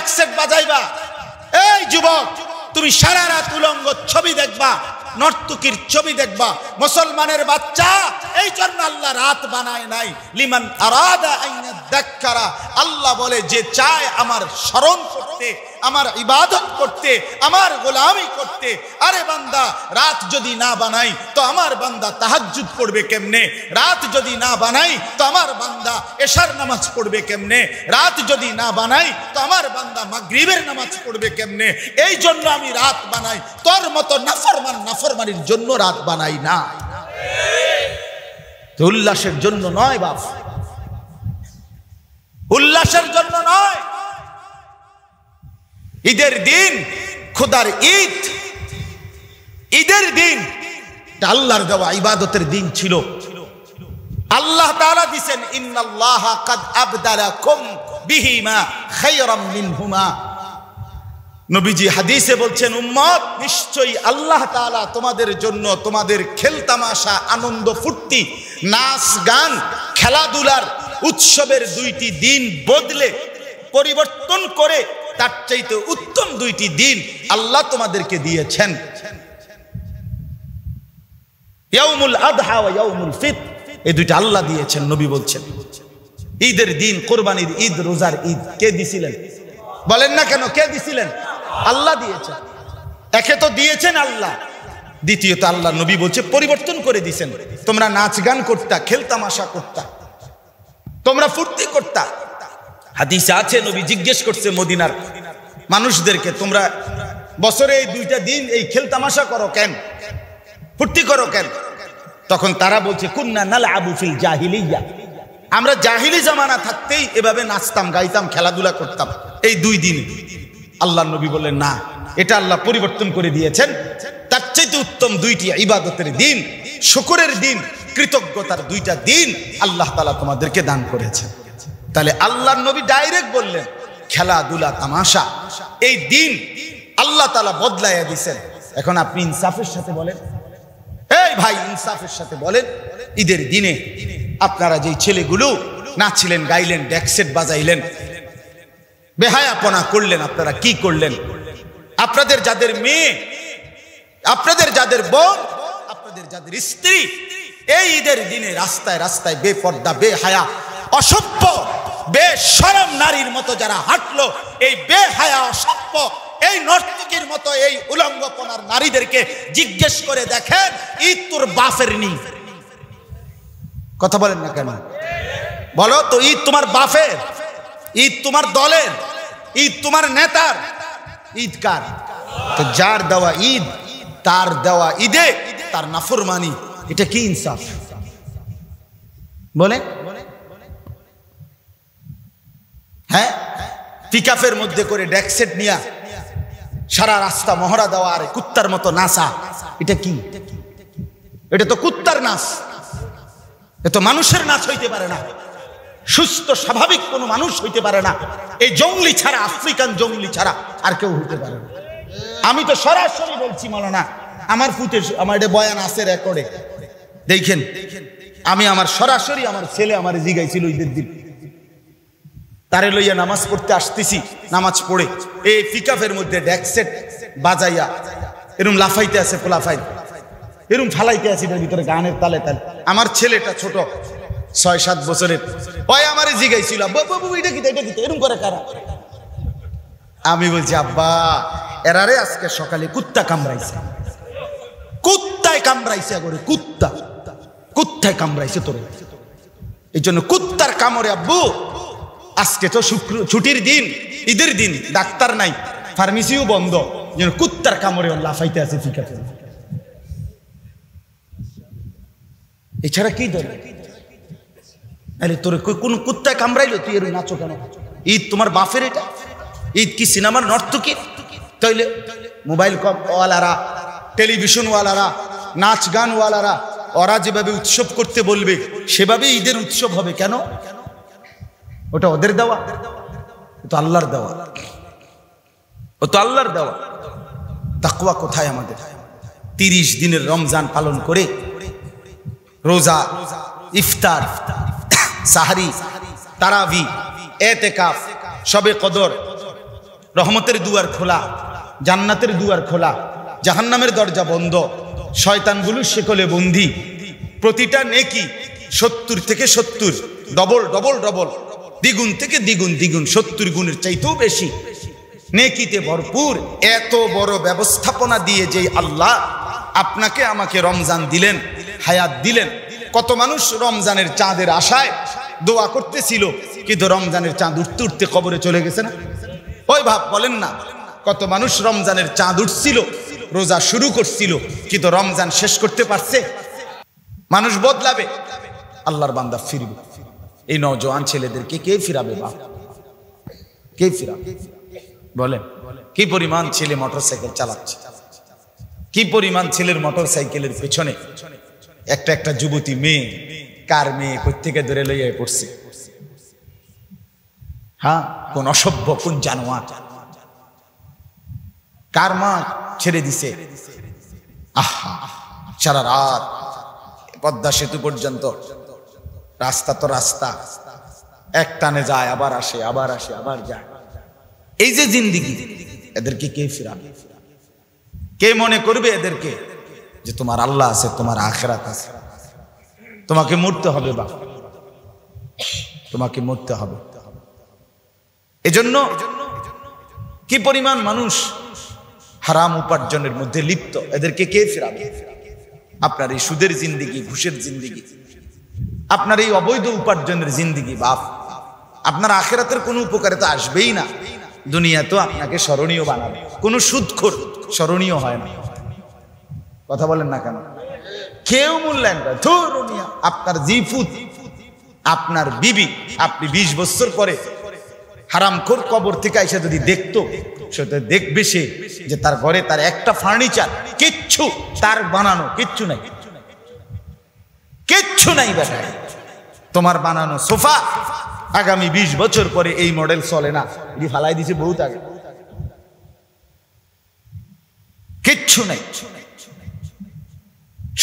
Day set বাজাইবা। এই যুবক, তুমি সারা রাত উলঙ্গ ছবি দেখবা, নর্তকীর ছবি দেখবা। মুসলমানের বাচ্চা, এই জন্য আল্লাহ রাত বানায় নাই। লিমান আরাদা আইন যাক্কারা, আল্লাহ বলে যে চায় আমার স্মরণ করতে, আমার ইবাদত করতে, আমার গোলামি করতে। আরে বান্দা, রাত যদি না বানাই তো আমার বান্দা তাহাজ্জুদ পড়বে কেমনে? রাত যদি না বানাই তো আমার বান্দা এশার নামাজ পড়বে কেমনে? রাত যদি না বানাই তো আমার বান্দা মাগরিবের নামাজ পড়বে কেমনে? এই জন্য আমি রাত বানাই, তোর মতো নাফরমানির জন্য রাত বানাই না। তো উল্লাসের জন্য নয় বাপ, উল্লাসের জন্য নয়। ঈদের দিন, খোদার ঈদ, ঈদের দিন আল্লাহর দেওয়া ইবাদতের দিন ছিল। আল্লাহ তাআলা দিবেন ইন্নাল্লাহা কাদ আবদালাকুম বিহিমা খায়রাম মিনহুমা। নবীজি হাদিসে বলছেন, উম্মত, নিশ্চয়ই আল্লাহ তাআলা তোমাদের জন্য তোমাদের খেলতামাশা, আনন্দ ফুর্তি, নাচ গান, খেলাধুলার উৎসবের দুইটি দিন বদলে পরিবর্তন করে তার চাইতে উত্তম দুইটি দিন আল্লাহ তোমাদেরকে দিয়েছেন। ইয়াউমুল আযহা ওয়া ইয়াউমুল ফিতর, এই দুইটা আল্লাহ দিয়েছেন। নবী বলছেন ঈদের দিন, কোরবানির ঈদ, রোজার ঈদ কে দিছিলেন? বলেন না কেন, কে দিছিলেন? আল্লাহ দিয়েছেন। একে তো দিয়েছেন আল্লাহ, দ্বিতীয়ত আল্লাহ নবী বলছে পরিবর্তন করে দিয়েছেন। তোমরা নাচ গান করতা, খেলতামাশা করতা, তোমরা ফুর্তি করতা। হাদিসে আছে, নবী জিজ্ঞেস করছে মদিনার মানুষদেরকে, তোমরা বছরে এই দুইটা দিন এই খেলতামাশা করো কেন, ফুর্তি করো কেন? তখন তারা বলছে, কুন্না নালআবু ফিল জাহিলিয়া, আমরা জাহিলি জামানা থাকতেই এভাবে নাচতাম, গাইতাম, খেলাধুলা করতাম এই দুই দিন। আল্লাহ নবী বললেন, না, এটা আল্লাহ পরিবর্তন করে দিয়েছেন। তার চাইতে উত্তম দুইটি ইবাদতের দিন, শুকরের দিন, কৃতজ্ঞতার দুইটা দিন আল্লাহ তাআলা তোমাদেরকে দান করেছেন। তাহলে আল্লাহর নবী ডাইরেক্ট বললেন, খেলাধুলা, তামাশা এই দিন আল্লাহ তাআলা বদলাইয়া দিয়েছেন। এখন আপনি ইনসাফের সাথে বলেন, এই ভাই, ইনসাফের সাথে বলেন, ঈদের দিনে আপনারা যেই ছেলেগুলো নাচছিলেন, গাইলেন, ডেক সেট বাজাইলেন, বেহায়াপনা করলেন, আপনারা কি করলেন? আপনাদের যাদের মেয়ে, আপনাদের যাদের বোন, আপনাদের যাদের স্ত্রী এই ঈদের দিনে রাস্তায় রাস্তায় বেপর্দা, বেহায়া, অসভ্য, বেশরম নারীর মতো যারা হাঁটলো, এই বেহায়া, অসভ্য, এই নর্তকীর মতো এই উলঙ্গপনার নারীদেরকে জিজ্ঞেস করে দেখেন, ঈদ তোর বাপের নি? কথা বলেন না কেন? বলো তো, ঈদ তোমার বাপের? ঈদ তোমার দলের? ঈদ তোমার নেতার? ঈদ কার? তো যার দেওয়া ঈদ, তার দেওয়া ঈদে তার নাফরমানি, এটা কি ইনসাফ? বলে হ্যাঁ, পিকআপের মধ্যে করে ডেক সেট নিয়া সারা রাস্তা মহড়া দেওয়া আর কুত্তার মতো নাচা, এটা কি? এটা তো কুত্তার নাচ, এ তো মানুষের নাচ হইতে পারে না। সুস্থ স্বাভাবিক কোনো মানুষ হইতে পারে না। এই জঙ্গলি ছাড়া, আফ্রিকান জঙ্গলি ছাড়া আর কেউ হইতে পারে না। আমি তো সরাসরি বলছি, মাওলানা, আমার ফুটে, আমার এটা বয়ান আছে রেকর্ডে, দেখেন। আমি আমার সরাসরি, আমার ছেলে আমার জিগাইছিল ঈদের দিন, তারে লইয়া নামাজ পড়তে আসতেছি, নামাজ পড়ে এই পিকআপের মধ্যে ডেক সেট বাজাইয়া এরম লাফাইতে আছে, পোলাফাই এরম ফালাইতে আছে এটার ভিতরে গানের তালে তালে। আমার ছেলেটা ছোট, 6-7 বছরের, ওই আমারে জিগাইছিল, বাবু এটা কি, এটা কি, এরম করে কারা? আমি বলছি, আব্বা, এরারে আজকে সকালে কুত্তা কামড়াইছে, কুত্তায় কামড়াইছে, করে কুত্তা, কুত্তায় কামড়াইছে তোর, এই জন্য কুত্তার কামড়ে আব্বু আজকে তো ছুটির দিন, ঈদের দিন, ডাক্তার নাই, ফার্মেসিও বন্ধ, যেন কুত্তার কামড়ে লাফাইতে আছে পিকআপে। এছাড়া কি দরকার? আরে তোর কোন কুত্তায় কামড়াইলো, তুই এর নাচো কেন? ঈদ তোমার বাপের? এটা ঈদ কি সিনেমার নর্তকী? তাইলে মোবাইল ওয়ালারা, টেলিভিশন ওয়ালারা, নাচ গান ওয়ালারা, ওরা যেভাবে উৎসব করতে বলবে সেভাবে ঈদের উৎসব হবে কেন? ওটা ওদের দেওয়া? ও তো আল্লাহর দেওয়া, ও তো আল্লাহর দেওয়া। তাকওয়া কোথায় আমাদের? 30 দিনের রমজান পালন করে রোজা, ইফতার, সাহারি, তারাবি, এতেকাফ, শবে কদর, রহমতের দুয়ার খোলা, জান্নাতের দুয়ার খোলা, জাহান্নামের দরজা বন্ধ, শয়তানগুলোর শেকলে বন্দী। প্রতিটা নেকি 70 থেকে 70, ডবল ডবল ডবল, দ্বিগুণ থেকে দ্বিগুণ দ্বিগুণ, 70 গুণের চাইতেও বেশি নেকিতে ভরপুর। এত বড় ব্যবস্থাপনা দিয়ে যে আল্লাহ আপনাকে আমাকে রমজান দিলেন, হায়াত দিলেন। কত মানুষ রমজানের চাঁদের আশায় দোয়া করতেছিল, কিন্তু রমজানের চাঁদ উঠতে উঠতে কবরে চলে গেছে না? ওই ভাব বলেন না, কত মানুষ রমজানের চাঁদ উঠছিল, রোজা শুরু করছিল, কিন্তু রমজান শেষ করতে পারছে? মানুষ বদলাবে, আল্লাহর বান্দা ফিরবে। এই নওজোয়ান ছেলেদেরকে কে ফিরাবে? বাপ কে ফিরাবে? বলেন, কি পরিমাণ ছেলে মোটরসাইকেল চালাচ্ছে, কি পরিমাণ ছেলের মোটরসাইকেলের পেছনে একটা একটা যুবতী মেয়ে, কার মেয়ে কোত্থেকে ধরে লইয়া পড়ছে। হ্যাঁ, কোন অসভ্য, কোন জানোয়ার, কার মা ছেড়ে দিছে। আহা, সারা রাত পদ্মা সেতু পর্যন্ত, রাস্তা তো রাস্তা, এক টানে যায়, আবার আসে, আবার আসে, আবার যায়। এই যে জিন্দিগি, এদেরকে কে ফিরাবে? কে মনে করবে এদেরকে যে তোমার আল্লাহ আছে, তোমার আখিরাত আছে? তোমাকে মরতে হবে, বা তোমাকে মরতে হবে। এজন্য কি পরিমাণ মানুষ হারাম উপার্জনের মধ্যে লিপ্ত, এদেরকে কে ফিরাবে? আপনার এই সুদের জিন্দিগি, ঘুষের জিন্দিগি, আপনার এই অবৈধ উপার্জনের জিন্দিগি, বাপ আপনার আখিরাতের কোনো উপকারিতা আসবেই না। দুনিয়া তো আপনাকে স্মরণীয় বানাবে, কোনো সুদখোর স্মরণীয় হয় না। কথা বলেন না কেন? কেউ মূল্যায়ন করে, দুনিয়া আপনার জিফুত, আপনার বিবি, আপনি 20 বছর পরে হারামখোর কবর থেকে এসে যদি দেখতো, সেটা দেখবে সে যে তার ঘরে তার একটা ফার্নিচার, কিচ্ছু তার বানানো কিচ্ছু নাই, কিচ্ছু নাই। বেটা, তোমার বানানো সোফা আগামী 20 বছর পরে এই মডেল চলে না, এটি ফালাই দিছে বহুত আগে, কিচ্ছু নাই।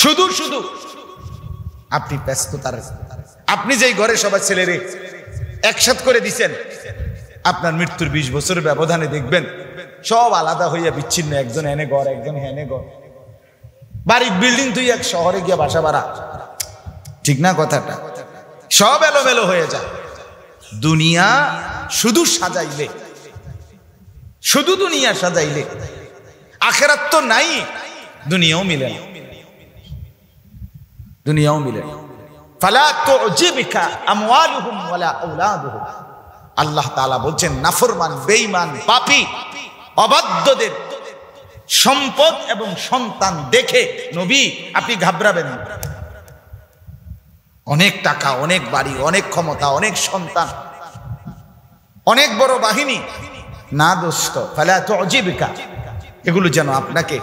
শুধু শুধু আপনি ব্যস্ত, তার আপনি যেই ঘরে সবার ছেলেরে একসাথ করে দিচ্ছেন, আপনার মৃত্যুর 20 বছরের ব্যবধানে দেখবেন সব আলাদা হইয়া বিচ্ছিন্ন, একজন এনে ঘর, একজন হেনে ঘর, বাড়ির বিল্ডিং তুই এক শহরে গিয়া বাসা বাড়া, ঠিক না কথাটা? সব এলোমেলো হয়ে যায়। দুনিয়া শুধু সাজাইলে, শুধু দুনিয়া সাজাইলে আখিরাত তো নাই, দুনিয়াও মিলে না, দুনিয়াও মিলে না। ফালা তুজিবকা আমওয়ালুহুম ওয়ালা আওলাদুহুম। আল্লাহ তাআলা বলছেন, নাফরমান, বেঈমান, পাপী, অবাধ্যদের সম্পদ এবং সন্তান দেখে নবী আপনি ঘাবড়াবেন না। অনেক টাকা, অনেক বাড়ি, অনেক ক্ষমতা, অনেক সন্তান, অনেক বড় বাহিনী, না দোস্ত, ফালা তুজিবকা, এগুলো যেন আপনাকে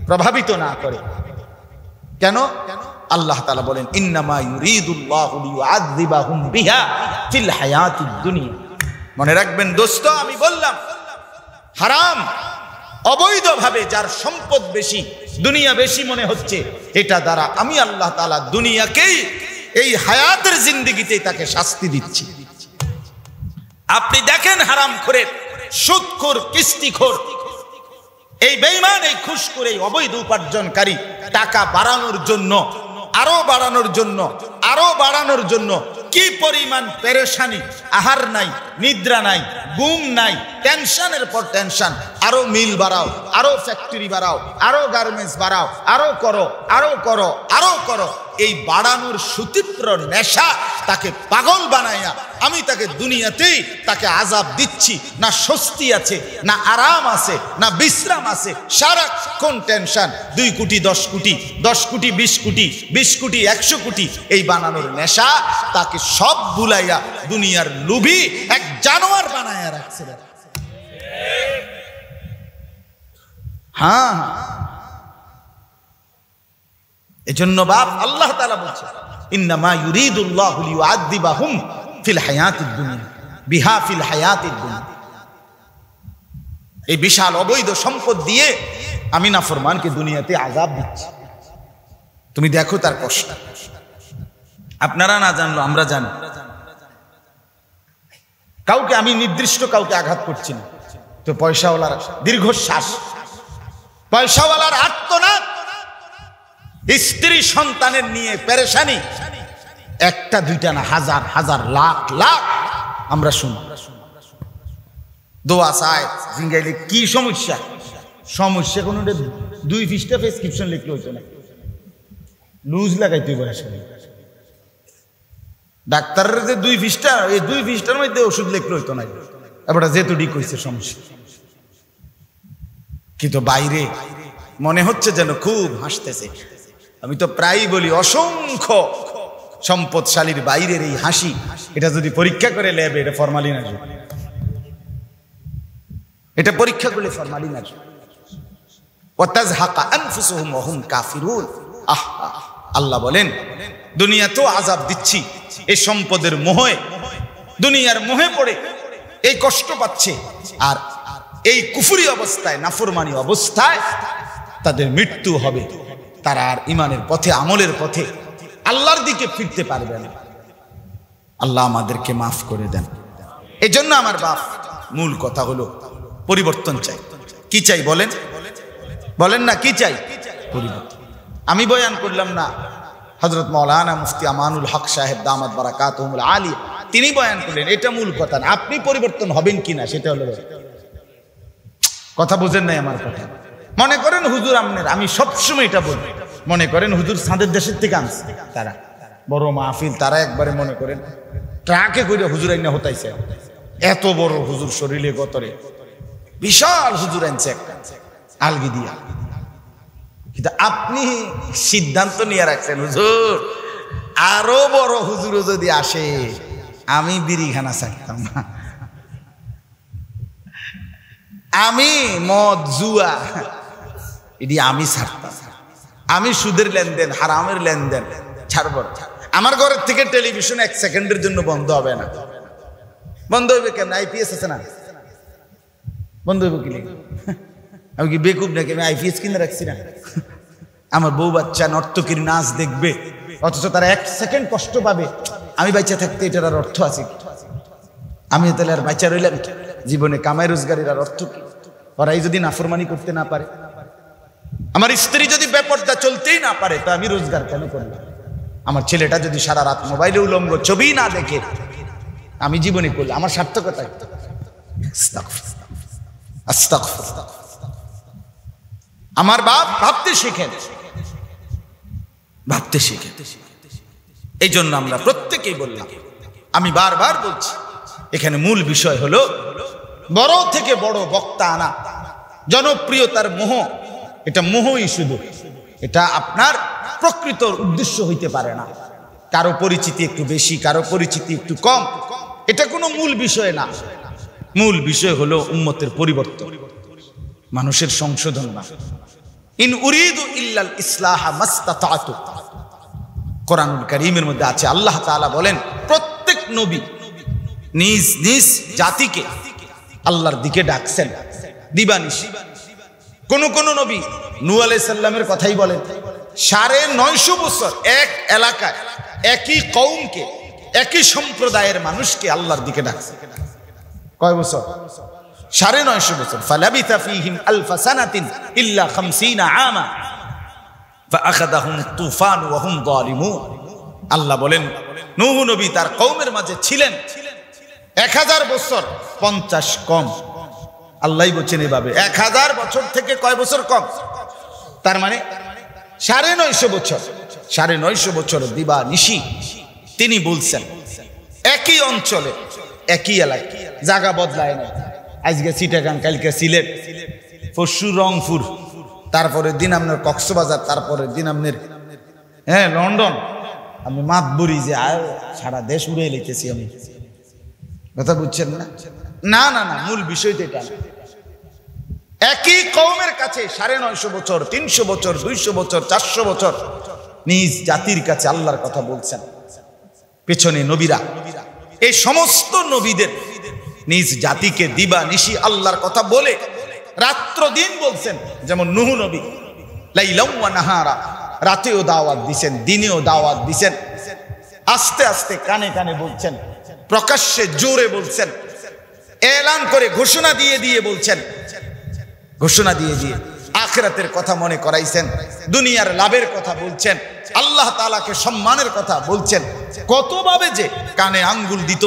প্রভাবিত না করে। কেন? আল্লাহ তাআলা বলেন, ইন্নামা ইউরিদুল্লাহু লিয়ুআযযিবাহুম বিহা ফিল হায়াতিদ দুনিয়া। মনে রাখবেন দোস্ত, আমি বললাম হারাম অবৈধভাবে যার সম্পদ বেশি, দুনিয়া বেশি মনে হচ্ছে, এটা দ্বারা আমি আল্লাহ তাআলা দুনিয়াকেই, এই হায়াতের জিন্দেগিতেই তাকে শাস্তি দিচ্ছি। আপনি দেখেন হারামখোর, সুদখোর, কিস্তিখোর, এই বেঈমান, এই ঘুষখোর, এই অবৈধ উপার্জনকারী টাকা বাড়ানোর জন্য, আরো বাড়ানোর জন্য, আরো বাড়ানোর জন্য কি পরিমাণ পেরেশানি, আহার নাই, নিদ্রা নাই, ঘুম নাই, টেনশনের পর টেনশন, আরো মিল বাড়াও, আরো ফ্যাক্টরি বাড়াও, আরো গার্মেন্টস বাড়াও, আরো করো, আরো করো, আরো করো। এই বাড়ানোর সুতীব্র নেশা তাকে পাগল বানাইয়া আমি তাকে দুনিয়াতেই তাকে আযাব দিচ্ছি। না স্বস্তি আছে, না আরাম আছে, না বিশ্রাম আছে, সারাক্ষণ টেনশন। 2 কোটি 10 কোটি, 10 কোটি 20 কোটি, 20 কোটি 100 কোটি, এই বানানোর নেশা তাকে সব ভুলাইয়া দুনিয়ার লোভী এক জানোয়ার বানাইয়া রাখছে। হ্যাঁ, এজন্য বাপ আল্লাহ তাআলা বলছে, ইন্নামা ইউরিদুল্লাহু লিয়ুআযযিবাহুম ফিল হায়াতিদ দুনিয়া বিহা ফিল হায়াতিদ দুনিয়া। এই বিশাল অবৈধ সম্পদ দিয়ে আমি নাফরমানকে দুনিয়াতে আযাব দিচ্ছি। তুমি দেখো তার কষ্ট। আপনারা না জানলো আমরা জানি। কাউকে আমি নির্দিষ্ট কাউকে আঘাত করছি না, তো পয়সাওয়ালার দীর্ঘশ্বাস, পয়সাওয়ালার আর্তনাদ, স্ত্রী সন্তানের নিয়ে পেরেশানি, একটা দুইটা না, হাজার হাজার লাখ লাখ আমরা শুনি। দোয়া চায় জিঙ্গাইলে কি সমস্যা, সমস্যা কোনো 2 পৃষ্ঠা প্রেসক্রিপশন লিখলে হইতো না, লুজ লাগাইতে বয়স। ডাক্তারের যে 2 পৃষ্ঠা, এই 2 পৃষ্ঠার মধ্যে ওষুধ লিখলে হইতো না, এবার যেহেতু ডিক হয়েছে সমস্যা। কিন্তু বাইরে মনে হচ্ছে যেন খুব হাসতেছে। আমি তো প্রায়ই বলি, অসংখ্য সম্পদশালীর বাইরের এই হাসি, এটা যদি পরীক্ষা করে ল্যাবে, এটা ফরমালিন আসবে, এটা পরীক্ষা করলে ফরমালিন আসবে। ওয়াতাজহাকা আনফুসুহুম ওয়া হুম কাফিরুন। আল্লাহ বলেন, দুনিয়াতেও আযাব দিচ্ছি, এই সম্পদের মোহে, দুনিয়ার মোহে পড়ে এই কষ্ট পাচ্ছে, আর এই কুফরি অবস্থায়, নাফরমানি অবস্থায় তাদের মৃত্যু হবে। তারা আর ইমানের পথে, আমলের পথে, আল্লাহর দিকে ফিরতে পারবে না। আল্লাহ আমাদেরকে মাফ করে দেন। এই জন্য আমার বাপ, মূল কথা হলো পরিবর্তন চাই। কি চাই বলেন? বলেন না কি চাই? পরিবর্তন। আমি বয়ান করলাম না, হযরত মাওলানা মুফতি আমানুল হক সাহেব দামাত বারাকাতুহুল আলী তিনি বয়ান করলেন, এটা মূল কথা না। আপনি পরিবর্তন হবেন কিনা সেটা হলো কথা। বুঝেন নাই আমার কথা? মনে করেন হুজুর আমনের, আমি সবসময় এটা বলি, মনে করেন হুজুর সাদের দেশের থেকে আনছে, তারা বড় মাহফিল, তারা একবারে মনে করেন ট্রাকে করে হুজুর আইনা হতাইছে, এত বড় হুজুর শরীরে গতরে বিশাল হুজুর আনছে একটা আলগি দিয়া। কিন্তু আপনি সিদ্ধান্ত নিয়ে রাখছেন, হুজুর আরো বড় হুজুর যদি আসে আমি বিড়িখানা ছাড়তাম না, আমি মদ জুয়া এটি আমি ছাড়তাম, আমি সুদের লেনদেন, হারামের লেনদেন ছাড়ব। আমার ঘরের থেকে টেলিভিশন 1 সেকেন্ডের জন্য বন্ধ হবে না। বন্ধ হইবে কেমন? আইপিএস আছে না, বন্ধ হইব কি? আমি কি বেকুব নাকি? আমি আইপিএস কিনে রাখছি না? আমার বউ বাচ্চা নর্তকীর নাচ দেখবে, অথচ তারা 1 সেকেন্ড কষ্ট পাবে। আমি বাচ্চা থাকতে এটার আর অর্থ আছে? আমি তাহলে আর বাচ্চা রইলাম জীবনে? কামাই রোজগারের আর অর্থ কি? ওরাই যদি নাফরমানি করতে না পারে, আমার স্ত্রী যদি বেপরদা চলতেই না পারে, তা আমি রোজগার কেন করলাম? আমার ছেলেটা যদি সারা রাত মোবাইলে উলঙ্গ ছবি না দেখে, আমি জীবনে করলাম, আমার সার্থকতা। আমার বাপ ভাবতে শিখেন, ভাবতে শিখেন। এই জন্য আমরা প্রত্যেকেই বললাম, আমি বারবার বলছি, এখানে মূল বিষয় হলো বড় থেকে বড় বক্তা আনা, জনপ্রিয়তার মোহ। এটা মোহই শুধু, এটা আপনার প্রকৃত উদ্দেশ্য হইতে পারে না। কারো পরিচিতি একটু বেশি, কারো পরিচিতি একটু কম, এটা কোনো মূল বিষয় না। মূল বিষয় হলো উম্মতের পরিবর্তন, মানুষের সংশোধন না। ইন উরিদু ইল্লাল ইসলাহা মাসতাতাতু, কোরআনুল কারীমের মধ্যে আছে, আল্লাহ তাআলা বলেন প্রত্যেক নবী নিজ নিজ জাতিকে আল্লাহর দিকে ডাকছেন দিবানিশি। কোন কোন নবী, নূহ আলাইহিস সালামের কথাই বলেন, 950 বছর এক এলাকায় একই কওমকে, একই সম্প্রদায়ের মানুষকে আল্লাহর দিকে ডাকছে। কয় বছর? 950 বছর। ফালাবিথা ফীহিম আলফা সানাতিন ইল্লা 50 আমা ফাআখাযাহুম তুফান ওয়া হুম যালিমুন। আল্লাহ বলেন নূহ নবী তার কওমের মাঝে ছিলেন 1000 বছর 50 কম। আল্লাহই বলছেন এভাবে, 1000 বছর থেকে কয় বছর কম? তার মানে 950 বছর, 950 বছর দিবা নিশি তিনি বলছেন। একই অঞ্চলে, একই এলাকায়, জায়গা বদলায় না। আজকে চিটাগাং, কালকে সিলেট, পরশু রংপুর, তারপরে দিন আপনার কক্সবাজার, তারপরে দিন আপনার লন্ডন। আমি মাতবুরি যে সারা দেশ উড়ে লিখেছি আমি, কথা বুঝছেন না? না না না, মূল বিষয় তো এটা। একই কওমের কাছে 950 বছর, 300 বছর, 200 বছর, 400 বছর নিজ জাতির কাছে আল্লাহর কথা বলছেন। পেছনে নবীরা, এই সমস্ত নবীদের নিজ জাতিকে দিবা নিশি আল্লাহর কথা বলে রাত্র দিন বলছেন। যেমন নূহ নবী লাইলাম ওয়া নাহারা, রাতেও দাওয়াত দিছেন, দিনেও দাওয়াত দিছেন। আস্তে আস্তে কানে কানে বলছেন, প্রকাশ্যে জোরে বলছেন। এলান করে ঘোষণা দিয়ে দিয়ে বলছেন, ঘোষণা দিয়ে দিয়ে আখিরাতের কথা মনে করাইছেন, দুনিয়ার লাভের কথা বলছেন, আল্লাহ তাআলাকে সম্মানের কথা বলছেন। কতভাবে যে কানে আঙ্গুল দিত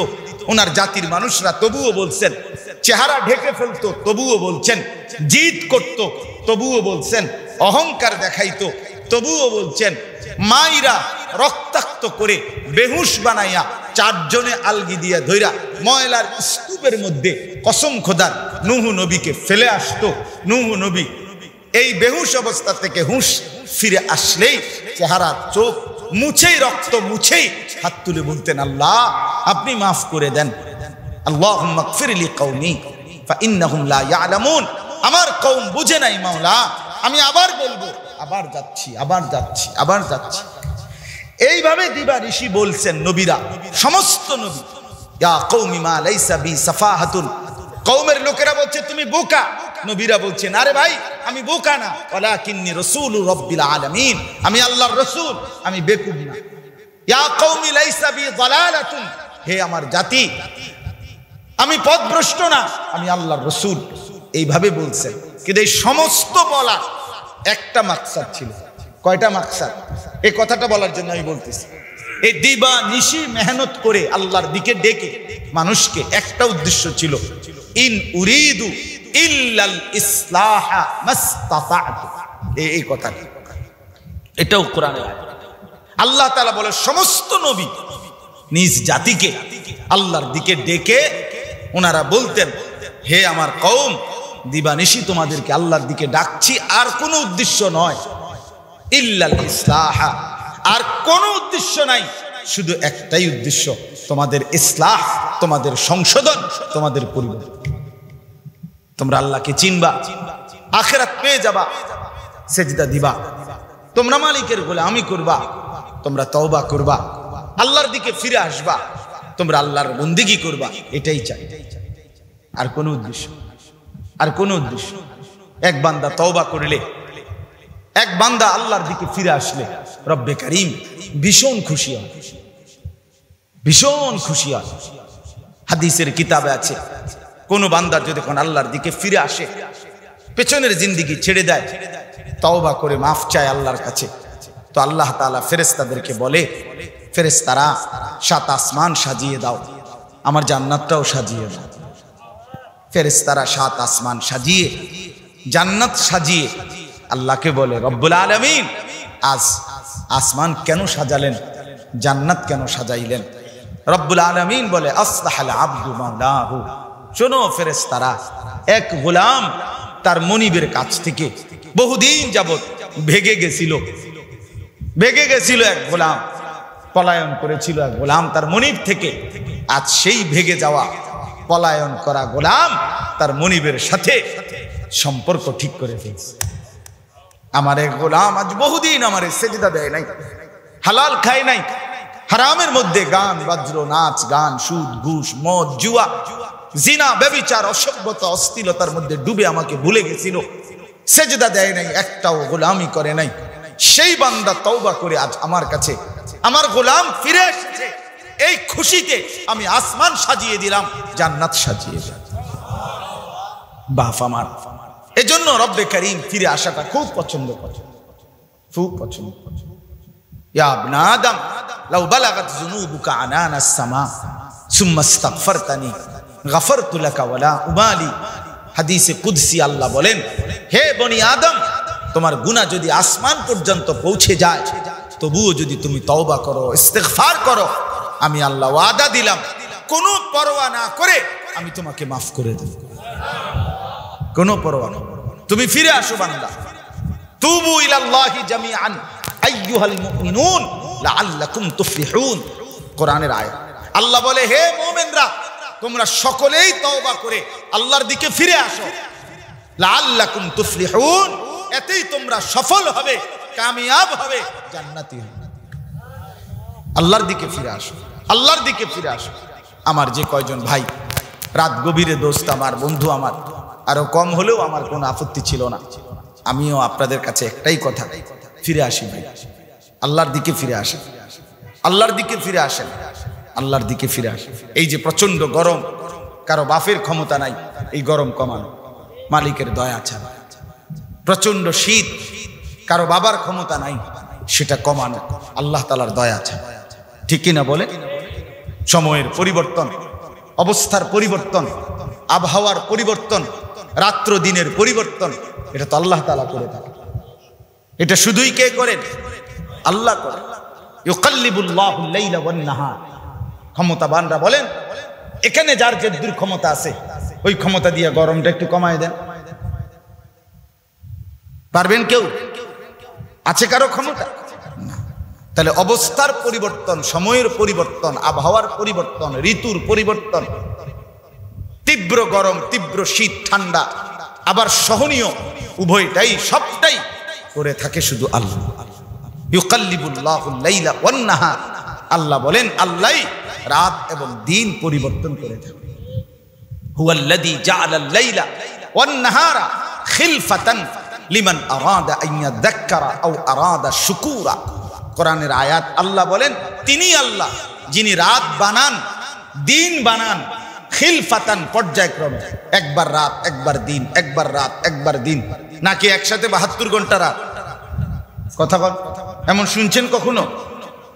ওনার জাতির মানুষরা, তবুও বলছেন। চেহারা ঢেকে ফেলতো, তবুও বলছেন। জিদ করত, তবুও বলছেন। অহংকার দেখাইতো, তবুও বলছেন। মাইরা রক্তাক্ত করে বেহুশ বানাইয়া চারজনে আলগি দিয়া ধইরা ময়লার স্তূপের মধ্যে কসম খোদার নূহ নবীকে ফেলে আসতো। নূহ নবী এই বেহুশ অবস্থা থেকে হুঁশ ফিরে আসলেই চেহারা চোখ মুছেই, রক্ত মুছেই হাত তুলে বলতেন, আল্লাহ আপনি মাফ করে দেন। আল্লাহুম্মা গফির লি কওমি ফাইন্নাহুম লা ইয়ালামুন। আমার কওম বুঝে নাই মাওলা, আমি আবার বলবো, আবার যাচ্ছি, আবার যাচ্ছি, আবার যাচ্ছি। এইভাবে দিবানিশি বলছেন নবীরা, সমস্ত নবী। ইয়া কওমি মা লাইসা বি সাফাহাতুন। কওমের লোকেরা বলছে তুমি বোকা, নবীরা বলছেন আরে ভাই আমি বোকা না, ওয়ালাকিন্নী রাসূলুর রাব্বিল আলামিন, আমি আল্লাহর রাসূল, আমি বেকুব না। ইয়া কওমি লাইসা বি যালালাতুন, হে আমার জাতি আমি পথভ্রষ্ট না, আমি আল্লাহর রাসূল। এইভাবে বলছেন। কিন্তু এই সমস্ত বলা একটা মাকসাদ ছিল। কয়টা মাকসাদ? এই কথাটা বলার জন্য আমি বলতেছি। এই দিবা নিশি মেহনত করে আল্লাহর দিকে ডেকে মানুষকে, একটা উদ্দেশ্য ছিল, ইন উরিদু ইল্লাল ইসলাহা মাসতাতাতু। এই কথাটা, এটাও কোরআনে আল্লাহ তাআলা বলে সমস্ত নবী নিজ জাতিকে আল্লাহর দিকে ডেকে ওনারা বলতেন, হে আমার কওম, দিবানিশি তোমাদেরকে আল্লাহর দিকে ডাকছি, আর কোনো উদ্দেশ্য নয়, ইল্লাল ইসলাহা, আর কোনো উদ্দেশ্য নাই, শুধু একটাই উদ্দেশ্য, তোমাদের ইসলাহ, তোমাদের সংশোধন, তোমাদের পরিবর্তন। তোমরা আল্লাহকে চিনবা, আখিরাত পেয়ে যাবা, সেজদা দিবা, তোমরা মালিকের গোলামি করবা, তোমরা তওবা করবা, আল্লাহর দিকে ফিরে আসবা, তোমরা আল্লাহর বন্দেগী করবা। এটাই চাই, আর কোনো উদ্দেশ্য, আর কোনো উদ্দেশ্য। এক বান্দা তওবা করলে, এক বান্দা আল্লাহর দিকে ফিরে আসলে রব্বে কারীম ভীষণ খুশি হয়, ভীষণ খুশি হয়। হাদিসের কিতাবে আছে, কোন বান্দা যদি কোন আল্লাহর দিকে ফিরে আসে, পেছনের জিন্দেগি ছেড়ে দেয়, তওবা করে মাফ চায় আল্লাহর কাছে, তো আল্লাহ তাআলা ফেরেশতাদেরকে বলে, ফেরেশতারা 7 আসমান সাজিয়ে দাও, আমার জান্নাতটাও সাজিয়ে দাও। ফেরেশতারা 7 আসমান সাজিয়ে, জান্নাত সাজিয়ে আল্লাহকে বলে, রব্বুল আলামিন আজ আসমান কেন সাজালেন, জান্নাত কেন সাজাইলেন? রব্বুল আলামিন বলে, আসলাহাল আব্দু মাওলাহু। শোনো ফেরেশতারা, এক গোলাম তার মনিবের কাছ থেকে বহুদিন যাবত ভেগে গেছিল, ভেগে গেছিল। এক গোলাম পলায়ন করেছিল, এক গোলাম তার মনিব থেকে। আজ সেই ভেগে যাওয়া পলায়ন করা গোলাম তার মনিবের সাথে সম্পর্ক ঠিক করে ফেলছে। আমার এক গোলাম আজ বহুদিন আমার সেজদা দেয় নাই, হালাল খায় নাই, হারামের মধ্যে গান বাজ্র, নাচ গান, সুদ ঘুষ মদ জুয়া জিনা ব্যভিচার অসভ্যতা অশ্লীলতার মধ্যে ডুবে আমাকে ভুলে গেছিল, সেজদা দেয় নাই, একটাও গোলামি করে নাই। সেই বান্দা তওবা করে আজ আমার কাছে, আমার গোলাম ফিরে এসেছে, এই খুশিতে আমি আসমান সাজিয়ে দিলাম, জান্নাত সাজিয়ে দিলাম। বাপ আমার, এজন্য রব্বে কারীম ফিরে আসাটা খুব পছন্দ করে, খুব পছন্দ করে। ইয়া ইবনে আদম লাউ বালাগাত যুনুবুকা আনানাস সামা সুম্মা ইস্তাগফারতানি গফরতু লাকা ওয়ালা উবালি। হাদিসে কুদসি আল্লাহ বলেন, হে বনি আদম, তোমার গুনাহ যদি আসমান পর্যন্ত পৌঁছে যায়, তবুও যদি তুমি তওবা করো, ইস্তিগফার করো, আমি আল্লাহ ওয়াদা দিলাম, কোনো পরোয়া না করে আমি তোমাকে মাফ করে দেব। কোনো পরোয়া না, তুমি ফিরে আসো বান্দা। তুবু ইলাল্লাহি জামিআন আইয়ুহাল মুমিনুন লাআল্লাকুম তুফলিহুন। কোরআনের আয়াত। আল্লাহ বলে, হে মুমিনরা, তোমরা সকলেই তওবা করে আল্লাহর দিকে ফিরে আসো, লাআল্লাকুম তুফলিহুন, এতেই তোমরা সফল হবে, কামিয়াব হবে, জান্নাতি হবে। আল্লাহর দিকে ফিরে আসো, আল্লাহর দিকে ফিরে আসো। আমার যে কয়জন ভাই রাত গভীরে দোস্ত আমার, বন্ধু আমার, আরো কম হলেও আমার কোনো আপত্তি ছিল না। আমিও আপনাদের কাছে একটাই কথা, ফিরে আসি ভাই, আল্লাহর দিকে ফিরে আসেন, আল্লাহর দিকে ফিরে আসেন, আল্লাহর দিকে ফিরে আসেন। এই যে প্রচন্ড গরম, কারো বাপের ক্ষমতা নাই এই গরম কমানো, মালিকের দয়া ছাড়া। প্রচন্ড শীত, কারো বাবার ক্ষমতা নাই সেটা কমানো, আল্লাহ তাআলার দয়া ছাড়া। ঠিক কিনা বলে? সময়ের পরিবর্তন, অবস্থার পরিবর্তন, আবহাওয়ার পরিবর্তন, রাত্র দিনের পরিবর্তন, এটা তো আল্লাহ তাআলা করে থাকে। এটা শুধুই কে করেন? আল্লাহ করেন। ইউকাল্লিবুল্লাহুল লাইলা ওয়ান নাহার। ক্ষমতাবানরা বলেন এখানে যার যে দূর ক্ষমতা আছে ওই ক্ষমতা দিয়ে গরমটা একটু কমায় দেন। পারবেন কেউ? আছে কারো ক্ষমতা? না। তাহলে অবস্থার পরিবর্তন, সময়ের পরিবর্তন, আবহাওয়ার পরিবর্তন, ঋতুর পরিবর্তন, তীব্র গরম, তীব্র শীত, ঠান্ডা, আবার সহনীয়, উভয়টাই সবটাই করে থাকে শুধু আল্লাহ। ইউকাল্লিবুল্লাহুল লাইলা ওয়ান নাহার। আল্লাহ বলেন আল্লাহ রাত এবং দিন পরিবর্তন করে থাকে। হুয়াল্লাযী জাআলাল লাইলা ওয়ান নাহারা খিলফাতান লিমান আরাদা আন ইয়াযাক্কারা আও আরাদা শুকুরা। কোরআনের আয়াত, আল্লাহ বলেন তিনি আল্লাহ যিনি রাত বানান, দিন বানান, খিলফাতান পর্যায়ক্রমে, একবার রাত একবার দিন, একবার রাত একবার দিন, নাকি একসাথে 72 ঘন্টা রাত। কথা বল, এমন শুনছেন কখনো?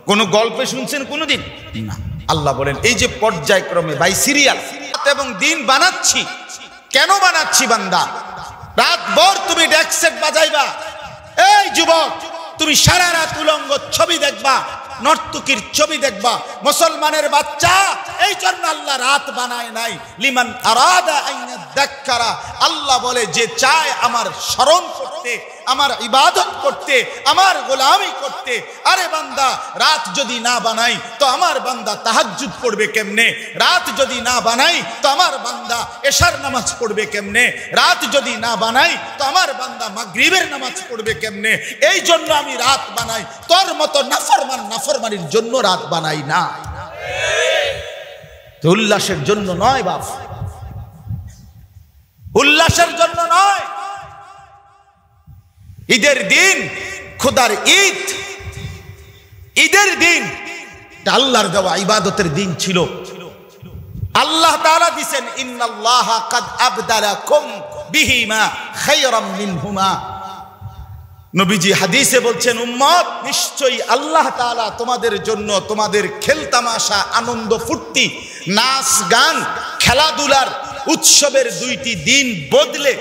কোন গল্পে শুনছেন কোনোদিন? না। আল্লাহ বলেন এই যে পর্যায়ক্রমে বাই সিরিয়াল রাত এবং দিন বানাচ্ছি। কেন বানাচ্ছি বান্দা? রাত ভর তুমি ডেক সেট বাজাইবা, এই যুবক তুমি সারা রাত উলঙ্গ ছবি দেখবা, নর্তকীর ছবি দেখবা। মুসলমানের বাচ্চা, এই জন্য আল্লাহ রাত বানায় নাই। লিমান আরাদা আন ইয়াযাক্কারা। আল্লাহ বলে যে চায় আমার স্মরণ করতে, আমার ইবাদত করতে, আমার গোলামি করতে। আরে বান্দা, রাত যদি না বানাই তো আমার বান্দা তাহাজ্জুদ পড়বে কেমনে? রাত যদি না বানাই তো আমার বান্দা এশার নামাজ পড়বে কেমনে? রাত যদি না বানাই তো আমার বান্দা মাগরিবের নামাজ পড়বে কেমনে? এই জন্য আমি রাত বানাই, তোর মতো নাফরমানির জন্য রাত বানাই না। তো উল্লাসের জন্য নয় বাপ, উল্লাসের জন্য নয়। ঈদের দিন, খোদার ঈদ, ঈদের দিন আল্লাহর দেওয়া ইবাদতের দিন ছিল। আল্লাহ তাআলা দিবেন ইন্নাল্লাহা কাদ আবদালাকুম বিহিমা খায়রাম মিনহুমা। নবীজি হাদিসে বলছেন, উম্মত নিশ্চয়ই আল্লাহ তাআলা তোমাদের জন্য তোমাদের খেলতামাশা, আনন্দ ফুর্তি, নাচ গান, খেলাধুলার উৎসবের 2টি দিন বদলে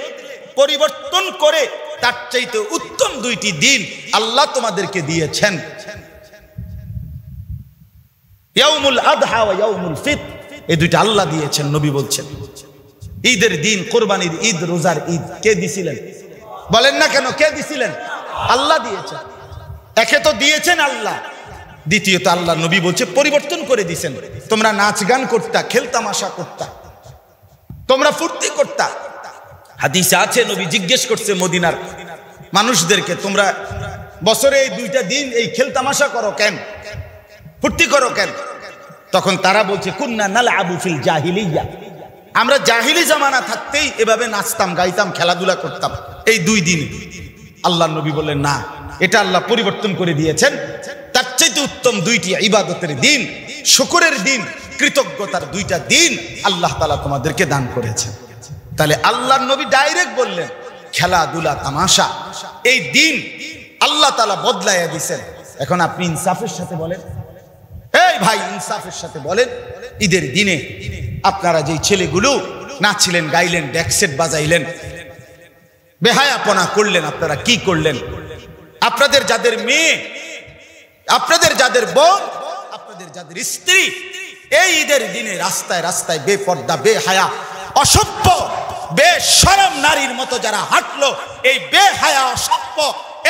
পরিবর্তন করে তার চাইতে উত্তম 2টি দিন আল্লাহ তোমাদেরকে দিয়েছেন। ইয়াউমুল আদহা ওয়া ইয়াউমুল ফিতর, এই 2টা আল্লাহ দিয়েছেন। নবী বলছেন ঈদের দিন, কোরবানির ঈদ, রোজার ঈদ কে দিছিলেন? বলেন না কেন? কে দিছিলেন? আল্লাহ দিয়েছেন। একে তো দিয়েছেন আল্লাহ, দ্বিতীয়ত আল্লাহ নবী বলছে পরিবর্তন করে দিয়েছেন। তোমরা নাচ গান করতা, খেলতামাশা করতা, তোমরা ফুর্তি করতা। হাদিসে আছে নবী জিজ্ঞেস করছে মদিনার মানুষদেরকে, তোমরা বছরে এই 2টা দিন এই খেলতামাশা করো কেন, ফুর্তি করো কেন? তখন তারা বলছে কুন্না নালআবু ফিল জাহিলিয়া, আমরা জাহিলি জামানা থাকতেই এভাবে নাচতাম, গাইতাম, খেলাধুলা করতাম এই 2 দিন। আল্লাহ নবী বললেন না, এটা আল্লাহ পরিবর্তন করে দিয়েছেন। তার চাইতে উত্তম 2টি ইবাদতের দিন, শুকরের দিন, কৃতজ্ঞতার 2টা দিন আল্লাহ তাআলা তোমাদেরকে দান করেছেন। তাহলে আল্লাহর নবী ডাইরেক্ট বললেন খেলাধুলা, তামাশা এই দিন আল্লাহ তাআলা বদলাইয়া দিয়েছেন। এখন আপনি ইনসাফের সাথে বলেন, এই ভাই ইনসাফের সাথে বলেন, ঈদের দিনে আপনারা যেই ছেলেগুলো নাচছিলেন, গাইলেন, ডেক সেট বাজাইলেন, বেহায়াপনা করলেন, আপনারা কি করলেন? আপনাদের যাদের মেয়ে, আপনাদের যাদের বোন, আপনাদের যাদের স্ত্রী এই ঈদের দিনে রাস্তায় রাস্তায় বেপর্দা, বেহায়া, অসভ্য, বেশরম নারীর মতো যারা হাঁটলো, এই বেহায়া, অসভ্য,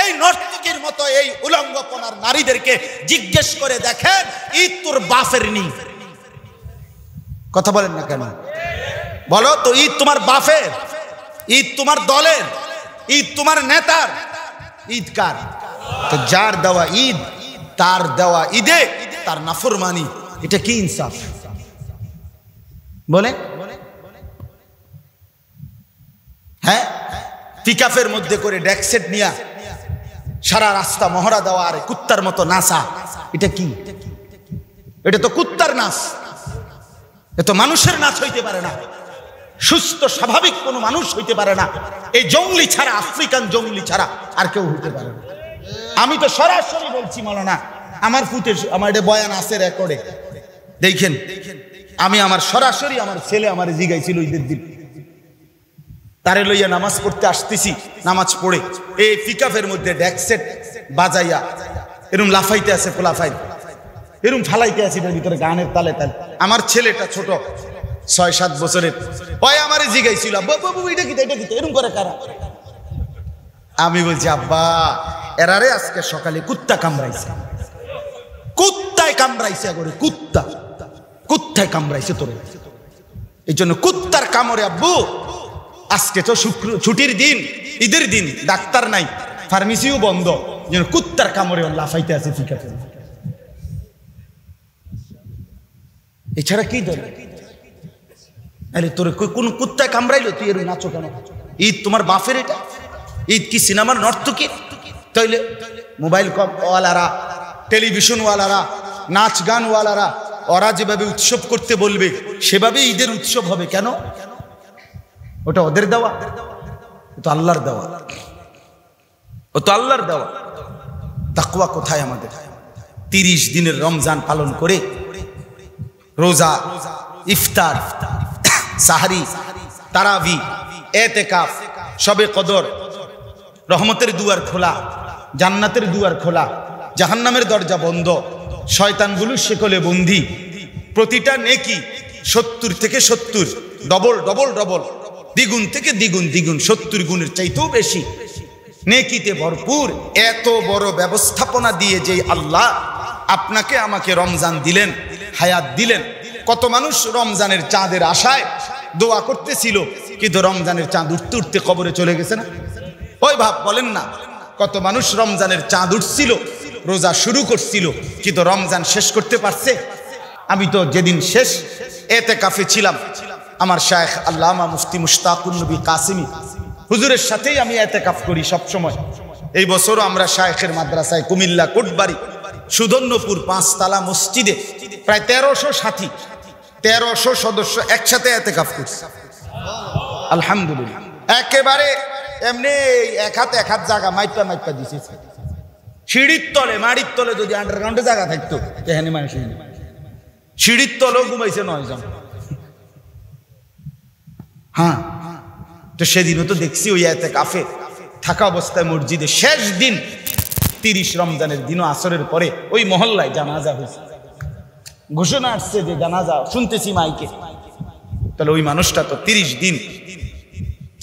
এই নর্তকীর মতো এই উলঙ্গপনার নারীদেরকে জিজ্ঞেস করে দেখেন, ঈদ তোর বাপের নি। কথা বলেন না কেন? বলো তো, ঈদ তোমার বাপের, ঈদ তোমার দলের, ঈদ তোমার নেতার, ঈদ কার? তো যার দেওয়া ঈদ, তার দেওয়া ঈদে তার নাফরমানি, এটা কি ইনসাফ? বলে হ্যাঁ, পিকআপের মধ্যে করে ডেক সেট নিয়া সারা রাস্তা মহড়া দেওয়া আর কুত্তার মতো নাচা, এটা কি? এটা তো কুত্তার নাচ। এত মানুষের নাচ হইতে পারে না, সুস্থ স্বাভাবিক কোনো মানুষ হইতে পারে না, এই জঙ্গলি ছাড়া, আফ্রিকান জঙ্গলি ছাড়া আর কেউ হইতে পারে না। আমি তো সরাসরি বলছি মাওলানা, আমার ফুটে আমার এটা বয়ান আছে রেকর্ডে, দেখেন। আমি আমার সরাসরি আমার ছেলে আমার জিগাইছিল ঈদের দিন, তারে লইয়া নামাজ পড়তে আসতেছি, নামাজ পড়ে এই পিকআপের মধ্যে ডেকসেট বাজাইয়া এরম লাফাইতে আছে, পোলাফাই এরম ফালাইতে আছে এটার ভিতরে গানের তালে তালে। আমার ছেলেটা ছোট 6-7 বছরের, ওই আমারে জিগাইছিল বাবু এটা কি এরম করে কারা? আমি বলছি আব্বা এরারে আজকে সকালে কুত্তা কামড়াইছে, কুত্তায় কামড়াইছে, করে কুত্তায় কামড়াইছে তোর, এই জন্য কুত্তার কামড়ে আব্বু আজকে তো ছুটির দিন, ঈদের দিন, ডাক্তার নাই, ফার্মেসিও বন্ধ, যেন কুত্তার কামড়ে লাফাইতে আছে ফিকাতে। এছাড়া কি ধরে? আরে তোর কোন কুত্তায় কামড়াইলো, তুই এর নাচো কেন? ঈদ তোমার বাপের, এটা ঈদ কি সিনেমার নর্তকী? তাইলে মোবাইল ওয়ালারা, টেলিভিশন ওয়ালারা, নাচ গান ওয়ালারা, ওরা যেভাবে উৎসব করতে বলবে সেভাবে ঈদের উৎসব হবে কেন? ওটা ওদের দেওয়া? ও তো আল্লাহর দেওয়া, ও তো আল্লাহর দেওয়া। তাকওয়া কোথায় আমাদের? 30 দিনের রমজান পালন করে রোজা, ইফতার, সাহরি, তারাবি, এতেকাফ, শবে কদর, রহমতের দুয়ার খোলা, জান্নাতের দুয়ার খোলা, জাহান্নামের দরজা বন্ধ, শয়তানগুলো শেকলে বন্দী। প্রতিটা নেকি 70 থেকে 70, ডবল ডবল ডবল, দ্বিগুণ থেকে দ্বিগুণ দ্বিগুণ, 70 গুণের চাইতেও বেশি নেকিতে ভরপুর। এত বড় ব্যবস্থাপনা দিয়ে যে আল্লাহ আপনাকে আমাকে রমজান দিলেন, হায়াত দিলেন। কত মানুষ রমজানের চাঁদের আশায় দোয়া করতেছিল, কিন্তু রমজানের চাঁদ উঠতে উঠতে কবরে চলে গেছে না? ওই ভাব বলেন না, কত মানুষ রমজানের চাঁদ উঠছিল, রোজা শুরু করছিল, কিন্তু রমজান শেষ করতে পারছে? আমি তো যেদিন শেষ এতেকাফে ছিলাম, আমার শায়েখ আল্লামা মুফতি মুশতাকুন নবী কাসিমি হুজুরের সাথেই আমি এতেকাফ করি সব সময়। এই বছরও আমরা শায়েখের মাদ্রাসায় কুমিল্লা কোটবাড়ি সুধন্যপুর 5 তালা মসজিদে প্রায় 1300 সাথী, 1300 সদস্য একসাথে এতেকাফ করছি, আলহামদুলিল্লাহ। একেবারে এমনি এক হাত জায়গা মাইপা দিছে। সিঁড়ির তলে, মাড়ির তলে যদি আন্ডারগ্রাউন্ডে জায়গা থাকতো, এখানে মানুষ সিঁড়ির তলেও ঘুমাইছে 9 জন। হ্যাঁ, তো সেদিনও তো দেখছি ওই এতেকাফে থাকা অবস্থায় মসজিদে শেষ দিন 30 রমজানের দিনও আসরের পরে ওই মহল্লায় জানাজা হয়েছে, ঘোষণা আসছে যে জানাজা, শুনতেছি মাইকে। তাহলে ওই মানুষটা তো 30 দিন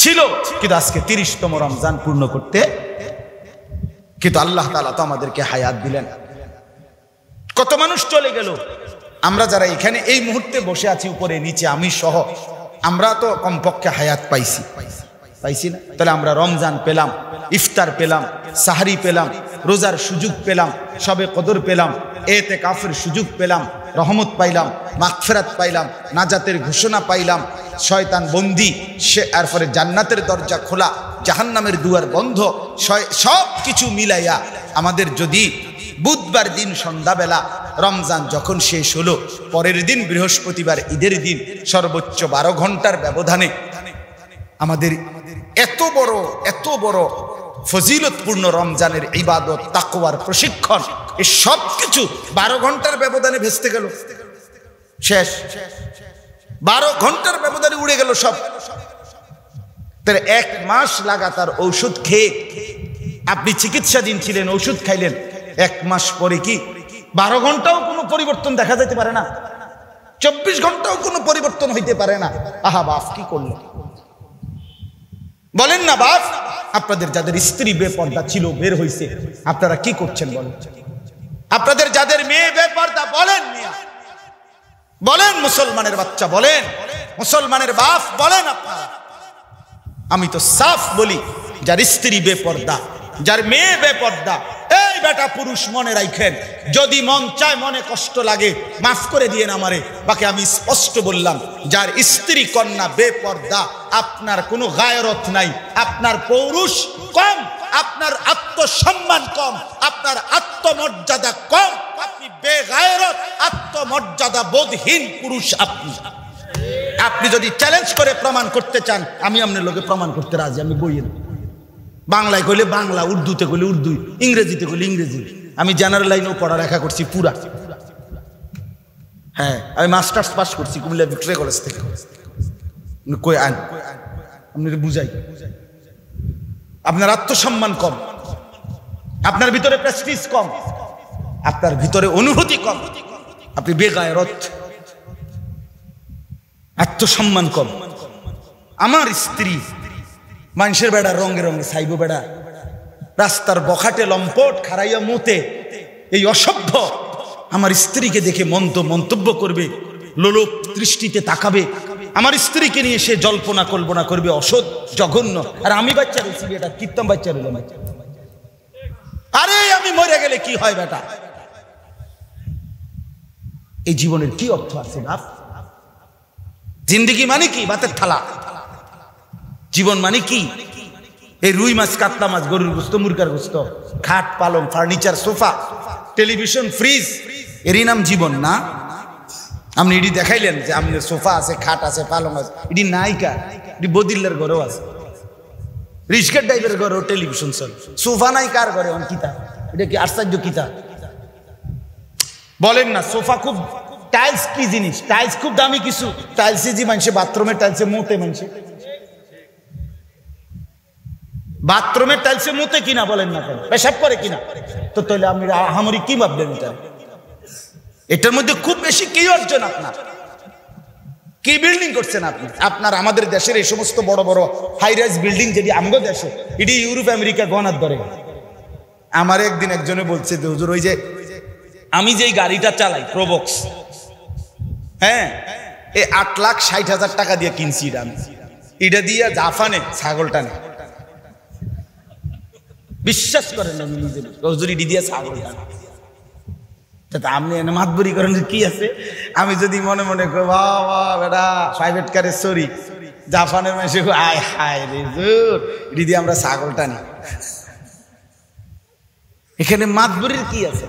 ছিল, কিন্তু আজকে 30তম রমজান পূর্ণ করতে, কিন্তু আল্লাহ তাআলা তো আমাদেরকে হায়াত দিলেন। কত মানুষ চলে গেল। আমরা যারা এখানে এই মুহূর্তে বসে আছি উপরে নিচে, আমি সহ, আমরা তো কমপক্ষে হায়াত পাইছি না? তাহলে আমরা রমজান পেলাম, ইফতার পেলাম, সাহরি পেলাম, রোজার সুযোগ পেলাম, শবে কদর পেলাম, এতেকাফের সুযোগ পেলাম, রহমত পাইলাম, মাগফিরাত পাইলাম, নাজাতের ঘোষণা পাইলাম, শয়তান বন্দী, এরপরে জান্নাতের দরজা খোলা, জাহান্নামের দুয়ার বন্ধ। সব কিছু মিলাইয়া আমাদের যদি বুধবার দিন সন্ধ্যাবেলা রমজান যখন শেষ হলো, পরের দিন বৃহস্পতিবার ঈদের দিন, সর্বোচ্চ 12 ঘন্টার ব্যবধানে আমাদের এত বড় ফজিলতপূর্ণ রমজানের ইবাদত, তাকওয়ার প্রশিক্ষণ, এই সব কিছু 12 ঘন্টার ব্যবধানে ভেস্তে গেল, শেষ। 12 ঘন্টার ব্যবধানে উড়ে গেল সব। তাহলে 1 মাস লাগাতার ঔষধ খেয়ে আপনি চিকিৎসাধীন ছিলেন, ওষুধ খাইলেন, 1 মাস পরে কি 12 ঘন্টাও কোনো পরিবর্তন দেখা যেতে পারে না? 24 ঘন্টাও কোনো পরিবর্তন হইতে পারে না? আহা বাপ কি করলো বলেন না? বাপ, আপনাদের যাদের স্ত্রী বেপর্দা ছিল, বের হইছে, আপনারা কি করছেন বলেন? আপনাদের যাদের মেয়ে বেপর্দা, বলেন মিয়া, বলেন মুসলমানের বাচ্চা, বলেন মুসলমানের বাপ, বলেন আপনারা। আমি তো সাফ বলি, যার স্ত্রী বেপর্দা, যার মেয়ে বেপর্দা, এই বেটা পুরুষ মনে রাখেন, যদি মন চায়, মনে কষ্ট লাগে, মাফ করে দিয়েন আমারে, বাকি আমি স্পষ্ট বললাম, যার স্ত্রী কন্যা বেপর্দা, আপনার কোনো গায়রত নাই, আপনার পৌরুষ কম, আপনার আত্মসম্মান কম, আপনার আত্মমর্যাদা কম, আপনি বেগায়রত, আত্মমর্যাদা বোধহীন পুরুষ আপনি। আপনি যদি চ্যালেঞ্জ করে প্রমাণ করতে চান, আমি আপনার লোকে প্রমাণ করতে রাজি, আমি বইয়ের বাংলায় কইলে বাংলা, উর্দুতে কইলে উর্দু, ইংরেজিতে কইলে ইংরেজি। আমি জেনারেল লাইনেও পড়ালেখা করছি পুরা। হ্যাঁ, আমি মাস্টার্স পাস করছি কুমিল্লা ভিক্টোরিয়া কলেজ থেকে। কই আন আপনার বুঝাই, আপনার আত্মসম্মান কম, আপনার ভিতরে প্রেস্টিজ কম, আপনার ভিতরে অনুভূতি কম, আপনি বেগায়রত, আত্মসম্মান কম। আমার স্ত্রী মানুষের বেড়া রঙে রঙে সাইব বেড়া, রাস্তার বখাটে লম্পট খারাইয়া মুতে, এই অসভ্য আমার স্ত্রীকে দেখে মন্তব্য করবে, লোলুপ দৃষ্টিতে তাকাবে, আমার স্ত্রীকে নিয়ে সে জল্পনা কল্পনা করবে, অসৎ জঘন্য। আর আমি বাচ্চা রয়েছি, এটা কীর্তন বাচ্চা রইল। আরে আমি মরে গেলে কি হয় বেটা? এই জীবনের কি অর্থ আছে বাপ? জিন্দেগি মানে কি? ভাতের থালা। জীবন মানে কি? এই রুই মাছ, কাতলা মাছ, গরুর গোস্ত, মুরগার গোস্ত, খাট পালং, ফার্নিচার, সোফা, টেলিভিশন, ফ্রিজ, এরই নাম জীবন না? আপনি এটি দেখাইলেন যে আপনার সোফা আছে, খাট আছে, পালং আছে, এটি নাই কার? এটি বদিল্লার ঘরেও আছে, রিস্কের ড্রাইভের ঘরেও টেলিভিশন চলে, সোফা নাই কার ঘরে? কিতা এটা কি আশ্চর্য কিতা বলেন না? সোফা খুব, টাইলস কি জিনিস? টাইলস খুব দামি কিছু। টাইলসে যে মানুষে বাথরুমের টাইলসে মুতে, মানুষে বাথরুমের টাইলসে মুতে কিনা বলেন না কেন? পেশাব করে কিনা? তো তাহলে আপনি আহামরি কি ভাবলেন? এটার মধ্যে খুব বেশি কি অর্জন আপনার? কি বিল্ডিং করছেন আপনি? আপনার আমাদের দেশের এই সমস্ত বড় বড় হাই রাইজ বিল্ডিং যেটি আমগো দেশে, এটি ইউরোপ আমেরিকা গনার ধরে। আমার একদিন একজনে বলছে যে হুজুর, ওই যে আমি যেই গাড়িটা চালাই প্রোবক্স, হ্যাঁ, এই 8,60,000 টাকা দিয়ে কিনছি। এটা দিয়ে জাপানে ছাগলটা নেই, বিশ্বাস করেন না? নিজে হুজুর ইডি দিয়ে ছাগলটা, আপনি এনে মাতবরি করেন কি আছে? আমি যদি মনে মনে করি বাবা বেটা প্রাইভেট কারে সরি, জাপানের মানুষ আয় হায় রে হুজুর ইডি দিয়ে আমরা ছাগলটা নিই, এখানে মাতবরির কি আছে?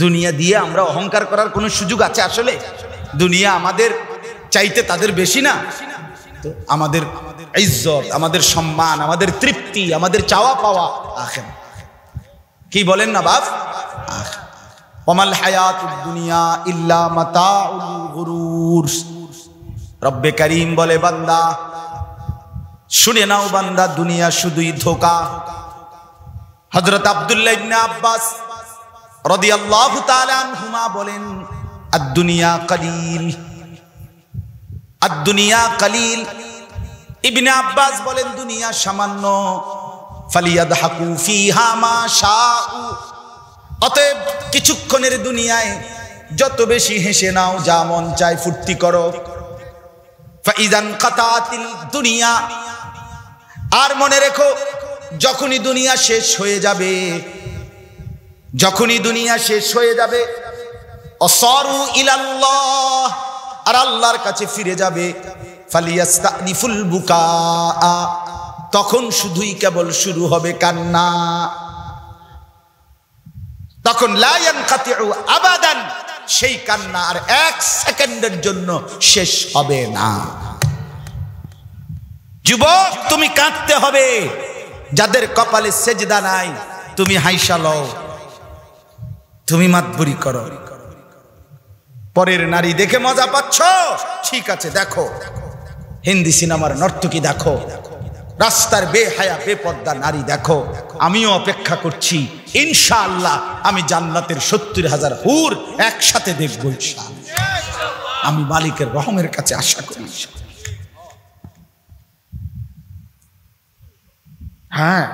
দুনিয়া দিয়ে আমরা অহংকার করার কোনো সুযোগ আছে আসলে? দুনিয়া আমাদের চাইতে তাদের বেশি না? তো আমাদের ইজ্জত, আমাদের সম্মান, আমাদের তৃপ্তি, আমাদের চাওয়া পাওয়া আখিরাত। কি বলেন না বাপ? ওয়ামাল হায়াতুদ দুনিয়া ইল্লা মাতাউল গুরুর। রব্বে কারীম বলে, বান্দা শুনে নাও বান্দা, দুনিয়া শুধুই ধোঁকা। হযরত আব্দুল্লাহ ইবনে আব্বাস রাদিয়াল্লাহু তাআলা আনহুমা বলেন, আদ-দুনিয়া কালিল, আদ-দুনিয়া কালিল। ইবনে আব্বাস বলেন, দুনিয়া সামান্য। ফালিয়াদহাকু ফিহা মা শাউ। অতএব কিছুক্ষণের দুনিয়ায় যত বেশি হেসে নাও, যা মন চায় ফুর্তি করো। ফাইদান কাতাতিল দুনিয়া, আর মনে রেখো যখনই দুনিয়া শেষ হয়ে যাবে, যখনই দুনিয়া শেষ হয়ে যাবে, অসারু ইলাল্লাহ, আর আল্লাহর কাছে ফিরে যাবে। ফালিয়াস্তানিফুল বুকা, তখন শুধুই কেবল শুরু হবে কান্না। তখন লা ইয়ানকাতিউ আবাদান, সেই কান্না আর এক সেকেন্ডের জন্য শেষ হবে না। যুবক, তুমি কাঁদতে হবে। যাদের কপালে সেজদা নাই, তুমি হাইসা লও, তুমি মাতবরি করো। পরের নারী দেখে মজা পাচ্ছ, ঠিক আছে, দেখো হিন্দি সিনেমার নর্তকী দেখো, রাস্তার বেহায়া বেপর্দা নারী দেখো। আমিও অপেক্ষা করছি, ইনশাআল্লাহ আমি জান্নাতের 70,000 হুর একসাথে দেখব ইনশাআল্লাহ। আমি মালিকের রহমের কাছে আশা করি। হ্যাঁ,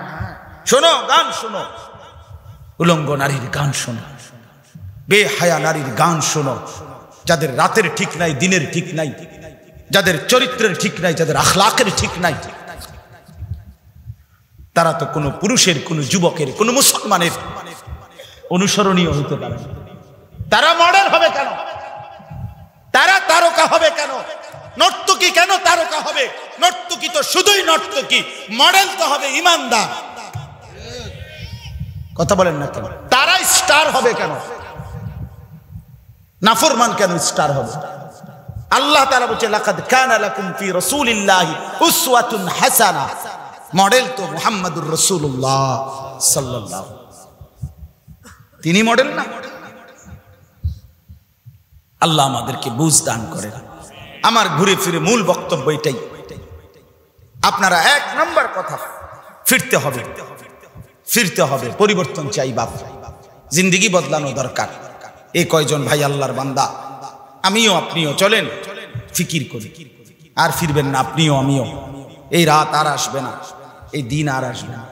শোনো, গান শোনো, উলঙ্গ নারীর গান শোনো, বেহায়া নারীর গান শোনো। যাদের রাতের ঠিক নাই, দিনের ঠিক নাই, যাদের চরিত্রের ঠিক নাই, যাদের আখলাকের ঠিক নাই, তারা তো কোনো পুরুষের, কোনো যুবকের, কোনো মুসলমানের অনুসরণীয় হইতে পারে না। তারা মডেল হবে কেন? তারা তারকা হবে কেন? নর্তকী কেন তারকা হবে? নর্তকী তো শুধুই নর্তকী, মডেল তো হবে ইমানদার। কথা বলেন না কেন? তারা স্টার হবে কেন? নাফরমান কেন স্টার হবে? আল্লাহ তাআলা বলছে লাকাদ কানা লাকুম ফি রাসূলিল্লাহি উসওয়াতুন হাসানা। মডেল তো মুহাম্মাদুর রাসূলুল্লাহ সাল্লাল্লাহু, তিনি মডেল না? আল্লাহ আমাদেরকে বুঝ দান করেন। আমার ঘুরে ফিরে মূল বক্তব্য এটাই, আপনারা এক নম্বর কথা, ফিরতে হবে, ফিরতে হবে, পরিবর্তন চাই বাপ, জিন্দেগি বদলানো দরকার। এই কয়জন ভাই আল্লাহর বান্দা, আমিও আপনিও চলেন ফিকির করি, আর ফিরবেন না আপনিও আমিও। এই রাত আর আসবে না, এই দিন আর আসবে না।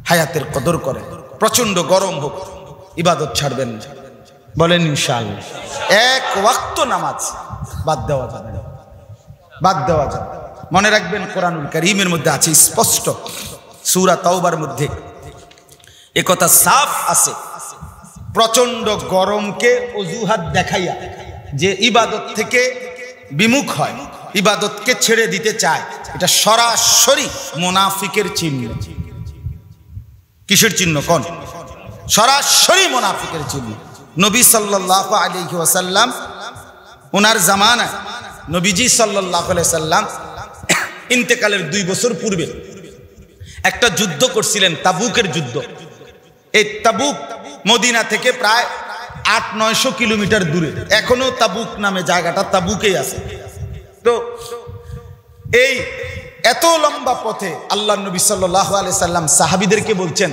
হায়াতের কদর করেন। প্রচন্ড গরম হোক, ইবাদত ছাড়বেন না, বলেন ইনশাআল্লাহ। এক ওয়াক্ত নামাজ বাদ দেওয়া যাবে না, বাদ দেওয়া যাবে। মনে রাখবেন কোরআনুল কারীমের মধ্যে আছে স্পষ্ট, সূরা তাওবার মধ্যে একথা সাফ আছে, প্রচন্ড গরমকে অজুহাত দেখাইয়া যে ইবাদত থেকে বিমুখ হয়, ইবাদতকে ছেড়ে দিতে চায়, এটা সরাসরি মুনাফিকের চিহ্ন। কিসের চিহ্ন কোন? সরাসরি মুনাফিকের চিহ্ন। নবী সাল্লাল্লাহু আলাইহি ওয়াসাল্লাম ওনার জামানায় নবীজি সাল্লাল্লাহু আলাইহি সাল্লাম ইন্তেকালের 2 বছর পূর্বে একটা যুদ্ধ করছিলেন, তাবুকের যুদ্ধ। এই তাবুক মদিনা থেকে প্রায় 800-900 কিলোমিটার দূরে, এখনো তাবুক নামে জায়গাটা তাবুকেই আছে। তো এই এত লম্বা পথে আল্লাহ নবী সাল্লাল্লাহু আলাইহি সাল্লাম সাহাবীদেরকে বলছেন,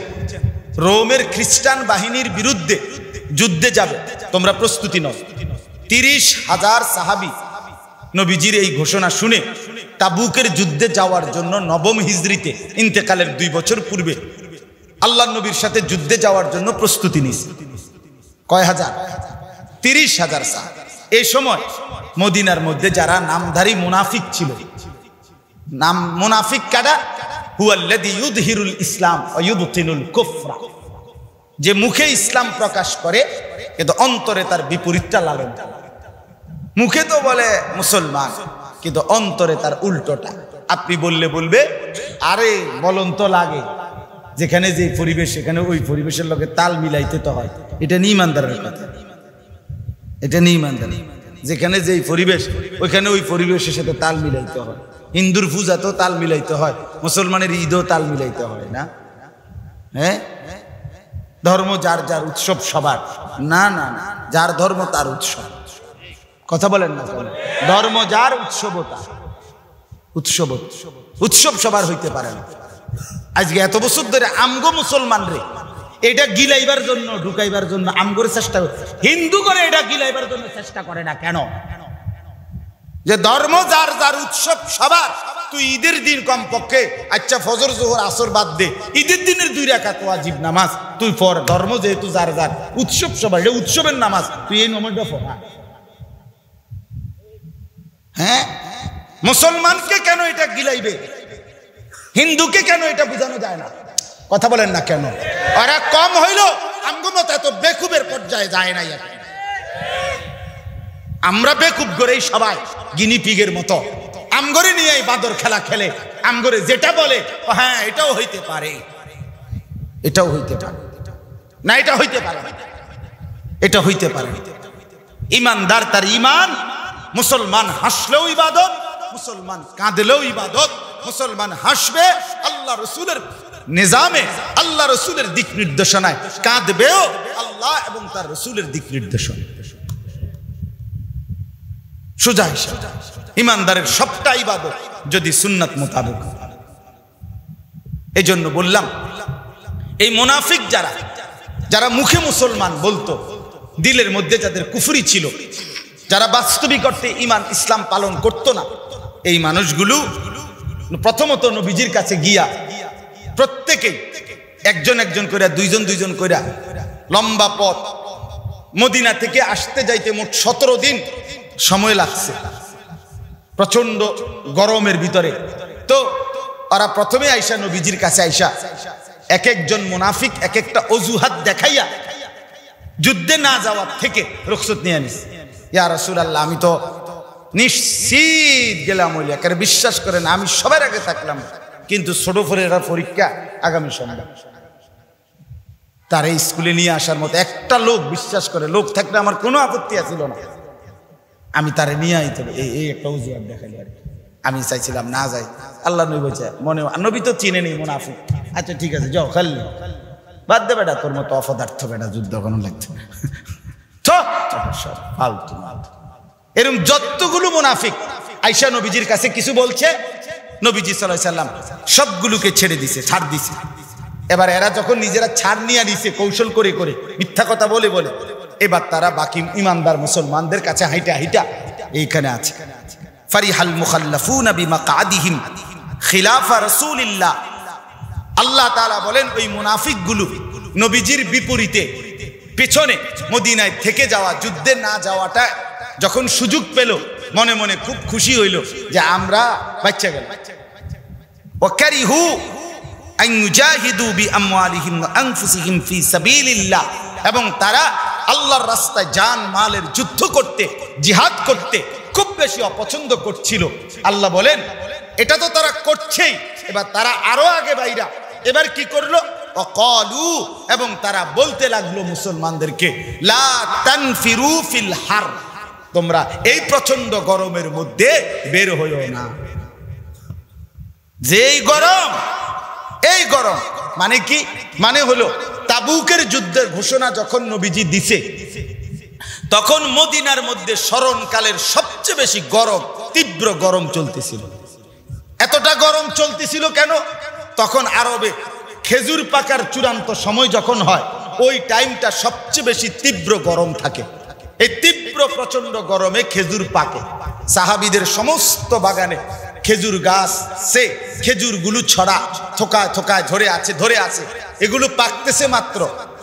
রোমের খ্রিস্টান বাহিনীর বিরুদ্ধে যুদ্ধে যাবে, তোমরা প্রস্তুতি নাও। 30,000 সাহাবী নবীজির এই ঘোষণা শুনে তাবুকের যুদ্ধে যাওয়ার জন্য 9ম হিজরিতে ইন্তেকালের 2 বছর পূর্বে আল্লাহ নবীর সাথে যুদ্ধে যাওয়ার জন্য প্রস্তুতি নিয়েছে। কয় হাজার? 30,000 সাহাবী। এই সময় মদিনার মধ্যে যারা নামধারী মুনাফিক ছিল, নাম মুনাফিক কারা? হুয়াল্লাযী ইউযহিরুল ইসলাম ওয়া ইউবতিনুল কুফরা, যে মুখে ইসলাম প্রকাশ করে কিন্তু অন্তরে তার বিপরীতটা লালন। মুখে তো বলে মুসলমান কিন্তু অন্তরে তার উল্টোটা। আপনি বললে বলবে আরে বলন তো লাগে, যেখানে যে পরিবেশ সেখানে ওই পরিবেশের লোকে তাল মিলাইতে তো হয়। এটা নিয়ে ইমানদারের কথা, এটা নিয়ে ইমানদার। যেখানে যেই পরিবেশ ওইখানে ওই পরিবেশের সাথে তাল মিলাইতে হয়। হিন্দুর পূজাতেও তাল মিলাইতে হয়, মুসলমানের ঈদও তাল মিলাইতে হয় না? হ্যাঁ, ধর্ম যার যার, উৎসব সবার না, না না, যার ধর্ম তার উৎসব। কথা বলেন না? ধর্ম যার, উৎসব তার। উৎসব উৎসব সবার হইতে পারে না। আজকে এত বছর ধরে আমগো মুসলমান রে এটা গিলাইবার জন্য, ঢুকাইবার জন্য আমগোর চেষ্টা করে, হিন্দু করে এটা গিলাইবার জন্য চেষ্টা করে না কেন? যে ধর্ম যার যার, উৎসব সবার। তুই ঈদের দিন কমপক্ষে, আচ্ছা ফজর জোহর আসর বাদ দে, ঈদের দিনের 2 রাকাত ওয়াজিব নামাজ তুই পড়। ধর্ম যেহেতু যার যার, উৎসব সবার, এটা উৎসবের নামাজ, তুই এই নামাজটা পড়। হ্যাঁ, মুসলমানকে কেন এটা গিলাইবে? হিন্দুকে কেন এটা বোঝানো যায় না? কথা বলেন না কেন? ওরা কম হইল, আমগো মত এত বেকুবের পর্যায়ে যায় নাই। আমরা বেকুব করেই সবাই গিনি পিগের মতো আমগরে নিয়ে বাদর খেলা খেলে, আমগরে যেটা বলে হ্যাঁ এটাও হইতে পারে, এটাও হইতে পারে না, এটা হইতে পারে, এটা হইতে পারে। ইমানদার তার ইমান, মুসলমান হাসলেও ইবাদত, মুসলমান কাঁদলেও ইবাদত। মুসলমান হাসবে আল্লাহ রসুলের নিজামে, আল্লাহ রসুলের দিক নির্দেশনায়, কাঁদবেও আল্লাহ এবং তার রসুলের দিক নির্দেশনা। সোজা হিসাব। ইমানদারের সবটা ইবাদত যদি সুন্নাত মোতাবেক। এই জন্য বললাম, এই মুনাফিক যারা, যারা মুখে মুসলমান বলতো, দিলের মধ্যে যাদের কুফরি ছিল, যারা বাস্তবিক অর্থে ঈমান ইসলাম পালন করতো না, এই মানুষগুলো প্রথমত নবীজির কাছে গিয়া প্রত্যেকেই একজন একজন করে, দুইজন করে লম্বা পথ মদিনা থেকে আসতে যাইতে মোট 17 দিন সময় লাগছে, প্রচন্ড গরমের ভিতরে। তো ওরা প্রথমে আইসা নবীজির কাছে আইসা এক একজন মুনাফিক এক একটা অজুহাত দেখাইয়া যুদ্ধে না যাওয়ার থেকে রুখসত নিয়ে আনিস। ইয়া রাসূলুল্লাহ, আমি তো নিশ্চিত গেলাম, ওই একেবারে বিশ্বাস করেন আমি সবার আগে থাকলাম, কিন্তু ছোট ফেরের পরীক্ষা আগামী সোমবার, তার এই স্কুলে নিয়ে আসার মতো একটা লোক বিশ্বাস করে, লোক থাকলে আমার কোনো আপত্তি আছিল না। আমি তারে নিয়ে আইতে এই একটা অজুহাত দেখালি আর আমি চাইছিলাম না যাই। আল্লাহ নবী বলছে মনে নবী তো চিনে নেই মুনাফিক। আচ্ছা ঠিক আছে যাও খালি বাদ দে বেটা, তোর মতো অপদার্থ বেটা যুদ্ধ কোনো লাগছে ফালতু। এরকম যতগুলো মুনাফিক আয়েশা নবীজির কাছে কিছু বলছে, নবীজি সাল্লাল্লাহু আলাইহি সাল্লাম সবগুলোকে ছেড়ে দিছে, ছাড় দিছে। এবার এরা যখন নিজেরা ছাড় নিয়ে দিছে কৌশল করে করে মিথ্যা কথা বলে বলে, এবার তারা বাকি ইমানদার মুসলমানদের কাছে হাইটা হাইটা এইখানে আছে। ফারিহাল মুখাল্লাফুনা বিমাকআদিহিম খিলাফা রাসূলিল্লাহ। আল্লাহ তাআলা বলেন ওই মুনাফিকগুলো নবীজির বিপরীতে পেছনে মদিনায় থেকে যাওয়া, যুদ্ধে না যাওয়াটা যখন সুযোগ পেল মনে মনে খুব খুশি হইল যে আমরা বাচ্চা গেল। ওয়াকারিহু আন ইউজাহিদু বিআমওয়ালিহিম ওয়া আনফুসিহিম ফি সাবিলিল্লাহ। এবং তারা আল্লাহর রাস্তায় জান মালের যুদ্ধ করতে, জিহাদ করতে খুব বেশি অপছন্দ করছিল। আল্লাহ বলেন এটা তো তারা করছেই, এবার তারা আরো আগে বাইরা এবার কি করলো, ওয়াকালু, এবং তারা বলতে লাগলো মুসলমানদেরকে লা তানফিরু ফিল হার, তোমরা এই প্রচন্ড গরমের মধ্যে বের হইও না। যেই গরম, এই গরম মানে কি, মানে হলো তাবুকের যুদ্ধের ঘোষণা যখন নবীজি দিছে তখন মদিনার মধ্যে স্মরণকালের সবচেয়ে বেশি গরম, তীব্র গরম চলতেছিল। এতটা গরম চলতেছিল কেন, তখন আরবে খেজুর পাকার চূড়ান্ত সময় যখন হয় ওই টাইমটা সবচেয়ে বেশি তীব্র গরম থাকে। এই তীব্র প্রচন্ড গরমে খেজুর পাকে। সাহাবীদের সমস্ত বাগানে খেজুর গাছ, সে খেজুরগুলো ছড়া থোকায় থোকায় ধরে আছে। এগুলো পাকতেছে মাত্র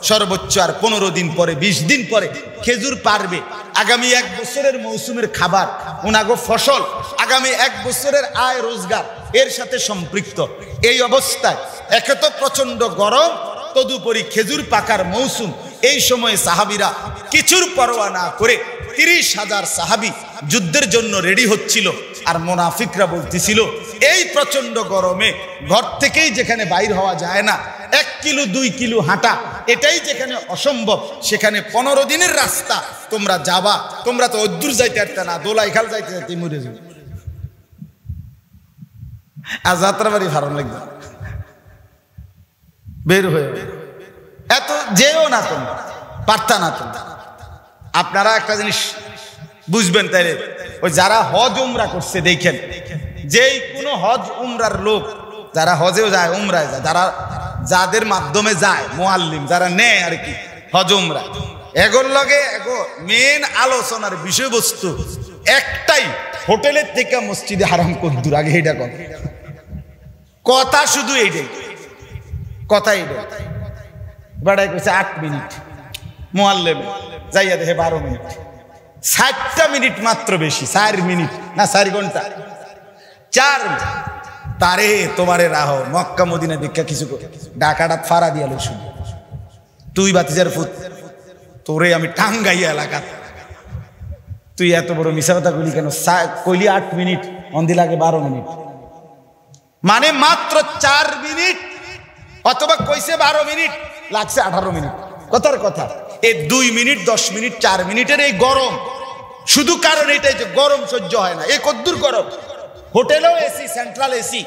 সর্বোচ্চ আর 15 দিন পরে, 20 দিন পরে খেজুর পারবে। আগামী 1 বছরের মৌসুমের খাবার, ওনাগো ফসল, আগামী 1 বছরের আয় রোজগার এর সাথে সম্পৃক্ত। এই অবস্থায় একে তো প্রচন্ড গরম, তদুপরি খেজুর পাকার মৌসুম। এই সময়ে সাহাবীরা কিছুর পরোয়া না করে 30,000 সাহাবী যুদ্ধের জন্য রেডি হচ্ছিল। আর মুনাফিকরা বলতেছিল এই প্রচন্ড গরমে ঘর থেকেই যেখানে বাইর হওয়া যায় না, 1 কিলো 2 কিলো হাঁটা এটাই যেখানে অসম্ভব, সেখানে 15 দিনের রাস্তা তোমরা যাবা, তোমরা তো অদ্দূর যাইতে পারতে না, দোলাইখাল যাইতে যাইতে মরে যাবে। আর যাত্রাবাড়ি ভালো লাগবে, বের হয়ে এত যেও না, তোমরা পারতা না। তোমরা আপনারা একটা জিনিস বুঝবেন, তাইলে ওই যারা হজ উমরা করছে দেখেন, যেই কোনো হজ উমরার লোক যারা হজেও যায়, উমরায় যায়, যাদের মাধ্যমে যায় মুআল্লিম যারা নেয় আর কি হজ উমরা, এগোর লগে এগো মেন আলোচনার বিষয়বস্তু একটাই, হোটেলের থেকে মসজিদে হারাম কদ্দুর আগে এইটা কথা শুধু এইটাই কথা। এইটাই বেড়াই কইছে 8 মিনিট, মুআল্লিম যাইয়া দেখে 12 মিনিট, 60টা মিনিট মাত্র বেশি, 4 মিনিট না 4 ঘন্টা 4। তারে তোমারে রাহো মক্কা মদিনা দেখা কিছু ডাকাটা ফাড়া দিয়া লো শুধু, তুই বাতিজার ফুত, তোরে আমি টাঙ্গাইয়া এলাকা, তুই এত বড় মিশা কথা কইলি কেন? কইলি 8 মিনিট, অন্দি লাগে 12 মিনিট, মানে মাত্র 4 মিনিট, অথবা কইছে 12 মিনিট, লাগছে 18 মিনিট। কথার কথা, এই 2 মিনিট 10 মিনিট 4 মিনিটের এই গরম, শুধু কারণ এটাই যে গরম সহ্য হয় না। এই কদ্দুর গরম, হোটেলেও এসি, সেন্ট্রাল এসি,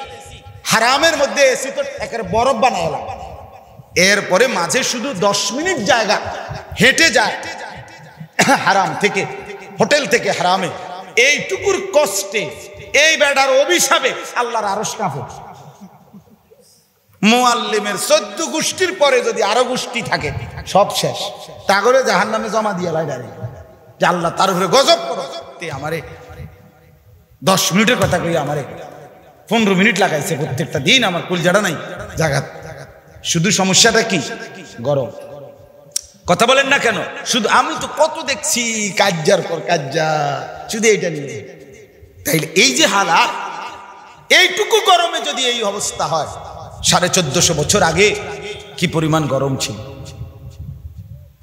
হারামের মধ্যে এসি তো একের বরফ বানায়। এরপরে মাঝে শুধু 10 মিনিট জায়গা হেঁটে যায় হারাম থেকে, হোটেল থেকে হারামে, এইটুকুর কষ্টে, এই বেড়ার অভিশাপে আল্লাহর আরশ কাঁপে। মুআল্লিমের 14 গোষ্ঠীর পরে যদি আরো গোষ্ঠী থাকে সব শেষ, তা করে জাহান্নামে জমা দিয়ে লাই ডাইরেক্ট, যে আল্লাহ তার উপরে গজব করো। আমারে 10 মিনিটের কথা কই, আমারে 15 মিনিট লাগাইছে প্রত্যেকটা দিন, আমার কুলজাড়া নাই জায়গা। শুধু সমস্যাটা কি? গরম। কথা বলেন না কেন? শুধু আমি তো কত দেখছি কাজ্জার পর কাজ্জা, শুধু এইটা নিয়ে। তাইলে এই যে হালাত, এইটুকু গরমে যদি এই অবস্থা হয়, 1450 বছর আগে কি পরিমাণ গরম ছিল?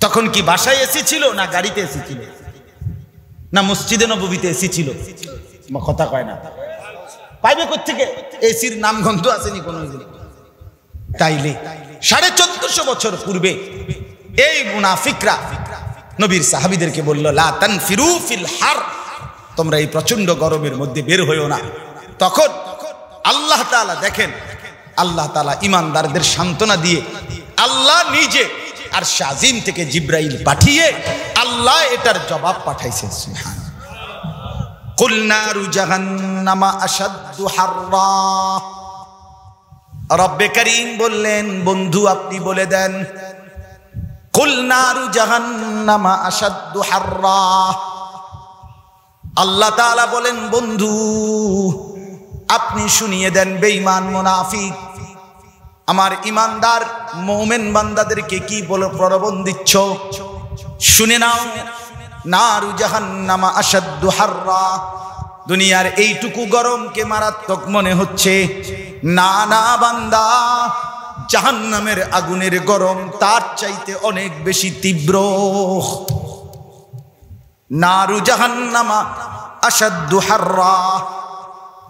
তখন কি বাসায় এসি ছিল, না গাড়িতে এসি ছিল, না মসজিদে নববীতে এসি ছিল? কথা কয় না, পাইবে কোত্থেকে? এসির নাম গন্ধ আসেনি কোনো দিন। তাইলে 1450 বছর পূর্বে এই মুনাফিকরা নবীর সাহাবীদেরকে বলল লা তানফিরু ফিল হার, তোমরা এই প্রচন্ড গরমের মধ্যে বের হইও না। তখন আল্লাহ তাআলা দেখেন, আল্লাহ তাআলা ইমানদারদের সান্ত্বনা দিয়ে আল্লাহ নিজে আর শাজিম থেকে জিব্রাইল পাঠিয়ে আল্লাহ এটার জবাব পাঠাইছেন। সুবহানাল্লাহ। কুল নারু জাহান্নামা আশাদ্দু হাররা। রব্বে কারীম বললেন, বন্ধু আপনি বলে দেন, কুল নারু জাহান্নামা আশাদ্দু হাররা। আল্লাহ তাআলা বলেন, বন্ধু আপনি শুনিয়ে দেন বেঈমান মুনাফিক আমার ইমানদার মুমিন বান্দাদেরকে কি বলে প্রলোভন দিচ্ছ, শুনে নাও। নারু জাহান্নামা আশাদ্দু হাররা। দুনিয়ার এইটুকু গরমকে মারাত্মক মনে হচ্ছে, না না বান্দা, জাহান্নামের আগুনের গরম তার চাইতে অনেক বেশি তীব্র। নারু জাহান্নামা আশাদ্দু হাররা।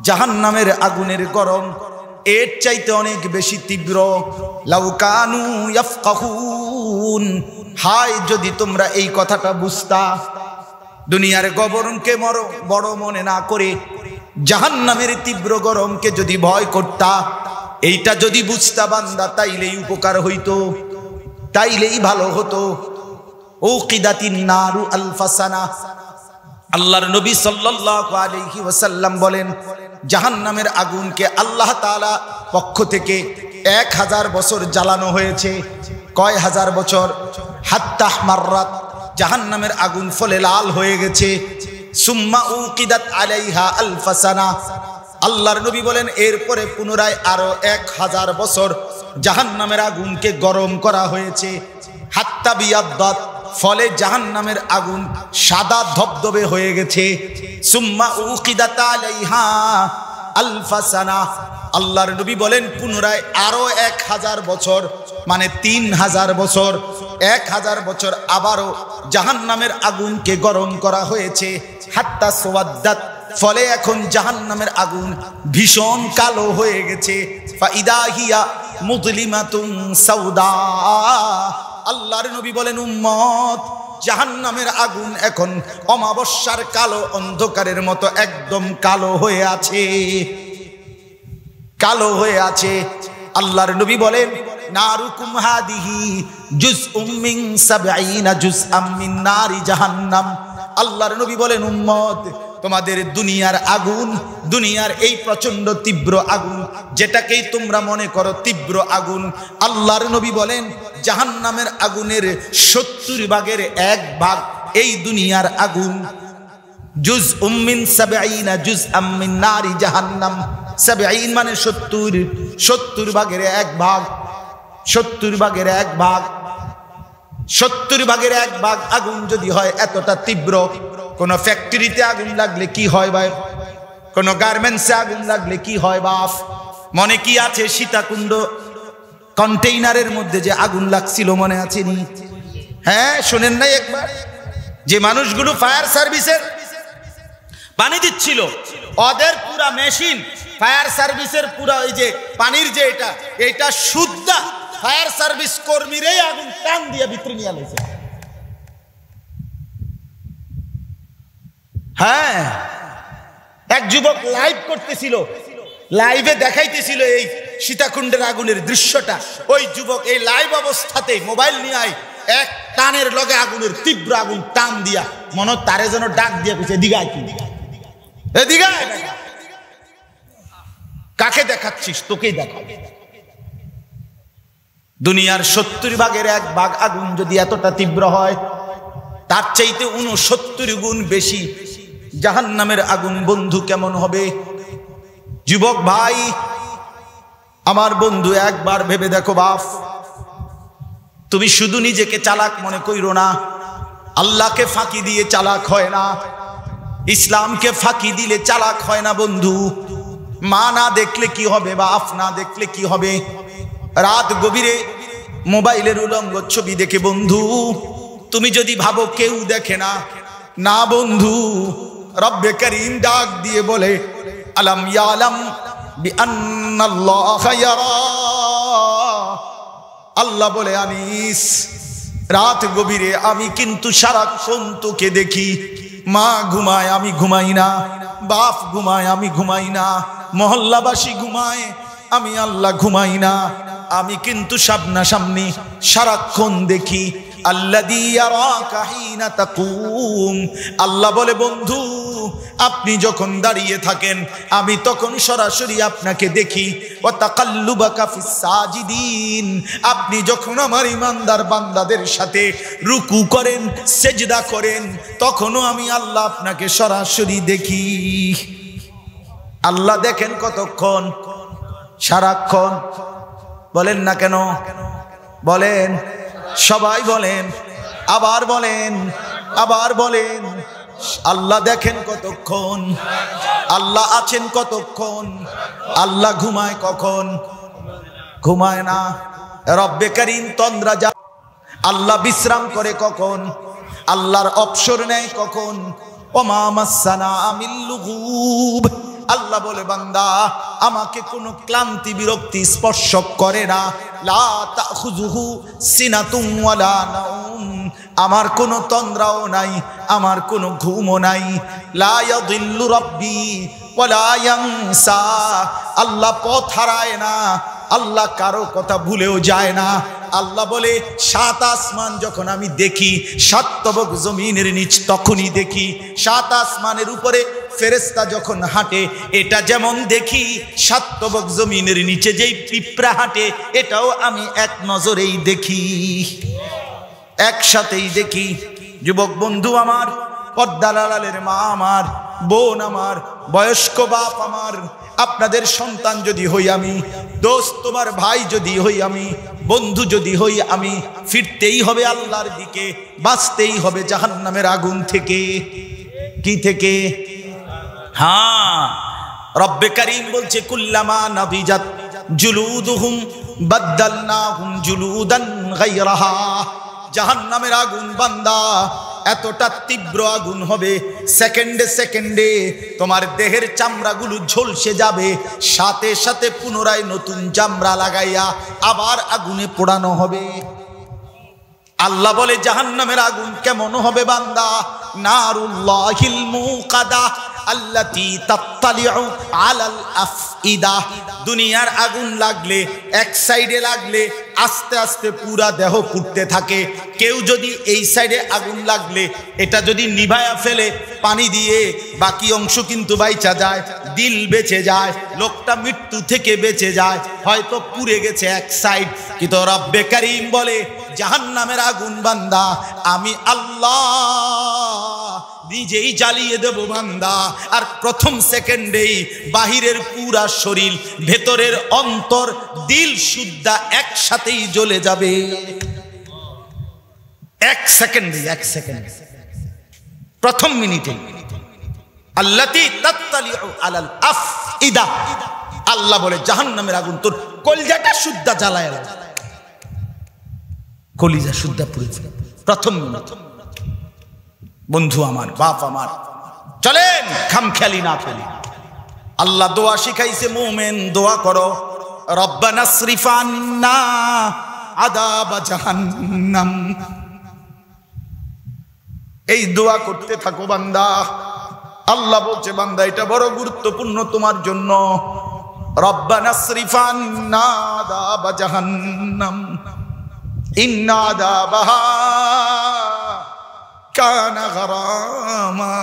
জাহান্নামের আগুনের গরম এর চাইতে অনেক বেশি তীব্র। লাউ কানু ইয়াফকাহুন। হায় যদি তোমরা এই কথাটা বুঝতা, দুনিয়ার গরমকে বড় মনে না করে জাহান্নামের তীব্র গরমকে যদি ভয় করতা, এইটা যদি বুঝতা বান্দা, তাইলেই উপকার হইতো, তাইলেই ভালো হতো। উকিদাতিন নারু আলফাসানা। আল্লাহর নবী সাল্লাল্লাহু আলাইহি ওয়াসাল্লাম বলেন, জাহান্নামের আগুনকে আল্লাহ তাআলা পক্ষ থেকে 1000 বছর জ্বালানো হয়েছে। কয় হাজার বছর? হাত্তা মাররাত। জাহান্নামের আগুন ফলে লাল হয়ে গেছে। সুম্মা উকিদাত আলাইহা আলফাসানা। আল্লাহর নবী বলেন, এরপরে পুনরায় আরো 1000 বছর জাহান্নামের আগুনকে গরম করা হয়েছে। হাত্তা বিয়াদ্দাত। ফলে জাহান্নামের আগুন সাদা ধবধবে হয়ে গেছে। সুম্মা উকিদাত আলাইহা আলফাসানা। আল্লাহর নবী বলেন, পুনরায় আরো 1000 বছর, মানে 3000 বছর। 1000 বছর আবারও জাহান্নামের আগুনকে গরম করা হয়েছে। হাত্তা সোয়াদ্দাত। ফলে এখন জাহান্নামের আগুন ভীষণ কালো হয়ে গেছে। ফাইদা হিয়া মুযলিমাতুন সাউদা। আল্লাহর নবী বলেন, উম্মত, জাহান্নামের আগুন এখন অমাবস্যার কালো অন্ধকারের মতো একদম কালো হয়ে আছে, কালো হয়ে আছে। আল্লাহর নবী বলেন, নারুকুম হাদিহি জুজউম মিন 70 জুজআম মিন নারি জাহান্নাম। আল্লাহর নবী বলেন, উম্মত, তোমাদের দুনিয়ার আগুন, দুনিয়ার এই প্রচন্ড তীব্র আগুন, যেটাকেই তোমরা মনে করো তীব্র আগুন, আল্লাহর নবী বলেন জাহান্নামের আগুনের 70 ভাগের 1 ভাগ এই দুনিয়ার আগুন। জুজউম মিন 70 জুজআম মিন নারি জাহান্নাম। 70 মানে 70, 70 ভাগের 1 ভাগ, 70 ভাগের 1 ভাগ, 70 ভাগের 1 ভাগ আগুন যদি হয় এতটা তীব্র, কোন ফ্যাক্টরিতে আগুন লাগলে কি হয় ভাই, কোন গার্মেন্টসে আগুন লাগলে কি হয় বাপ? মনে কি আছে সীতাকুণ্ড কন্টেইনারের মধ্যে যে আগুন লাগছিল, মনে আছে নি? হ্যাঁ, শোনেন নাই একবার? যে মানুষগুলো ফায়ার সার্ভিসের পানি দিচ্ছিল, ওদের পুরা মেশিন ফায়ার সার্ভিসের পুরা ওই যে পানির যে এটা শুদ্ধ ফায়ার সার্ভিস কর্মীরাই আগুন টান দিয়ে ভিতরে নিয়ে আলেছে। হ্যাঁ, এক যুবক লাইভ করতেছিল, লাইভে দেখাইতেছিল এই সীতাকুণ্ডের আগুনের দৃশ্যটা। ওই যুবক এই লাইভ অবস্থাতে মোবাইল নিয়ে এক টানের লগে আগুনের তীব্র আগুন টান দিয়া মনে তারে যেন ডাক দিয়া কইছে, দিঘায় কি দিঘায়, কাকে দেখাচ্ছিস? তোকেই দেখা। দুনিয়ার 70 ভাগের 1 ভাগ আগুন যদি এতটা তীব্র হয়, তার চাইতে 69 গুণ বেশি জাহান্নামের আগুন বন্ধু কেমন হবে? যুবক ভাই, আমার বন্ধু, একবার ভেবে দেখো বাপ, তুমি শুধু নিজেকে চালাক মনে কইরো না। আল্লাহকে ফাঁকি দিয়ে চালাক হয় না, ইসলামকে ফাঁকি দিলে চালাক হয় না বন্ধু। মা না দেখলে কি হবে, বাপ না দেখলে কি হবে? রাত গভীরে মোবাইলের উলঙ্গ ছবি দেখে বন্ধু তুমি যদি ভাবো কেউ দেখে না, না বন্ধু, রব্বে কারীম ডাক দিয়ে বলে, আলাম ইয়ালাম বিআন্নাল্লাহা ইয়ারা। আল্লাহ বলে, আনিস রাত গভীরে আমি কিন্তু সারাক্ষণ তোকে দেখি। মা ঘুমায়, আমি ঘুমাই না। বাপ ঘুমায়, আমি ঘুমাই না। মহল্লাবাসী ঘুমায়, আমি আল্লাহ ঘুমাই না। আমি কিন্তু সামনাসামনি সারাক্ষণ দেখি। আল্লাযী ইয়ারাকা হিনা তাকুম, আল্লাহ বলে বন্ধু আপনি যখন দাঁড়িয়ে থাকেন আমি তখন সরাসরি আপনাকে দেখি। ওয়া তাকাল্লুবাকা ফিস সাজিদিন, আপনি যখন আমার ইমানদার বান্দাদের সাথে রুকু করেন, সেজদা করেন, তখনও আমি আল্লাহ আপনাকে সরাসরি দেখি। আল্লাহ দেখেন কতক্ষণ? সারাক্ষণ। বলেন না কেন? বলেন, সবাই বলেন, আবার বলেন, আবার বলেন। আল্লাহ দেখেন কতক্ষণ? আল্লাহ আছেন কতক্ষণ? আল্লাহ ঘুমায় কখন? ঘুমায় না। রব্বে কারীম তন্দ্রা যা, আল্লাহ বিশ্রাম করে কখন? আল্লাহর অবসর নেয় কখন? ওমা মাসসানা মিন লুগুব, আল্লাহ বলে বান্দা আমাকে কোনো ক্লান্তি বিরক্তি স্পর্শ করে না। লা তাখুযুহু সিনাতুন ওয়ালা নাউম, আমার কোনো তন্দ্রাও নাই, আমার কোনো ঘুমও নাই। লা ইয়াদিল্লু রাব্বি ওয়ালা ইয়ানসা, আল্লাহ পথ হারায় না, আল্লাহ কারো কথা ভুলেও যায় না। আল্লাহ বলে সাত আসমান যখন আমি দেখি, সাত তবক জমিনের নিচ তখনই দেখি। সাত আসমানের উপরে ফেরেশতা যখন হাঁটে এটা যেমন দেখি, সাত তবক জমিনের নিচে যেই পিঁপড়া হাঁটে এটাও আমি এক নজরেই দেখি, একসাথেই দেখি। যুবক বন্ধু আমার, পর্দার আড়ালের মা আমার, বোন আমার, বয়স্ক বাপ আমার, আপনাদের সন্তান যদি হই আমি, দোস্ত তোমার ভাই যদি হই আমি, বন্ধু যদি হই আমি, ফিরতেই হবে আল্লাহর দিকে, বাঁচতেই হবে জাহান্নামের আগুন থেকে। কি থেকে? হ্যাঁ, রব্বে কারীম বলছে কুল্লামা নাবিজাত জুলুদুহুম বাদদালনাহুম জুলুদান গায়রাহা। জাহান্নামের আগুন বান্দা এতটা তীব্র আগুন হবে, সেকেন্ডে সেকেন্ডে তোমার দেহের চামড়াগুলো ঝলসে যাবে, সাথে সাথে পুনরায় নতুন চামড়া লাগাইয়া আবার আগুনে পোড়ানো হবে। আল্লাহ বলে জাহান্নামের আগুন কেমন হবে বান্দা? নারুল্লাহিল মুকাদা আল্লাতী তাত্তালিউ আলাল আফইদা। দুনিয়ার আগুন লাগলে এক সাইডে লাগলে আস্তে আস্তে পুরা দেহ পুড়তে থাকে। কেউ যদি এই সাইডে আগুন লাগলে এটা যদি নিভায়া ফেলে পানি দিয়ে, বাকি অংশ কিন্তু বাইচা যায়, দিল বেঁচে যায়, লোকটা মৃত্যু থেকে বেঁচে যায়, হয়তো পুড়ে গেছে এক সাইড। কিন্তু রব্বে কারীম বলে জাহান্নামের আগুন বান্দা আমি আল্লাহ নিজেই জ্বালিয়ে দেব বান্দা। আর প্রথম সেকেন্ডেই বাহিরের পুরা শরীর, ভেতরের অন্তর, দিল সুদ্ধা একসাথেই জ্বলে যাবে। এক সেকেন্ডে, এক সেকেন্ড, প্রথম মিনিটে। আল্লাতী তাত্তালিউ আলাল আফইদা, আল্লাহ বলে জাহান্নামের আগুন তোর কলিজাটা সুদ্ধা জ্বালায়, কলিজা সুদ্ধা পুড়ে ফেলে প্রথম মিনিট। বন্ধু আমার, বাপ আমার, চলেন খামখেয়ালি না ফেলি। আল্লাহ দোয়া শিখাইছে, মুমিন দোয়া করো, রব্বানা সরিফ আন্না আযাব জাহান্নাম। এই দোয়া করতে থাকো বান্দা। আল্লাহ বলছে বান্দা এটা বড় গুরুত্বপূর্ণ তোমার জন্য। রব্বানা সরিফ আন্না আযাব জাহান্নাম ইন্না আযাবাহা কানা গারামা।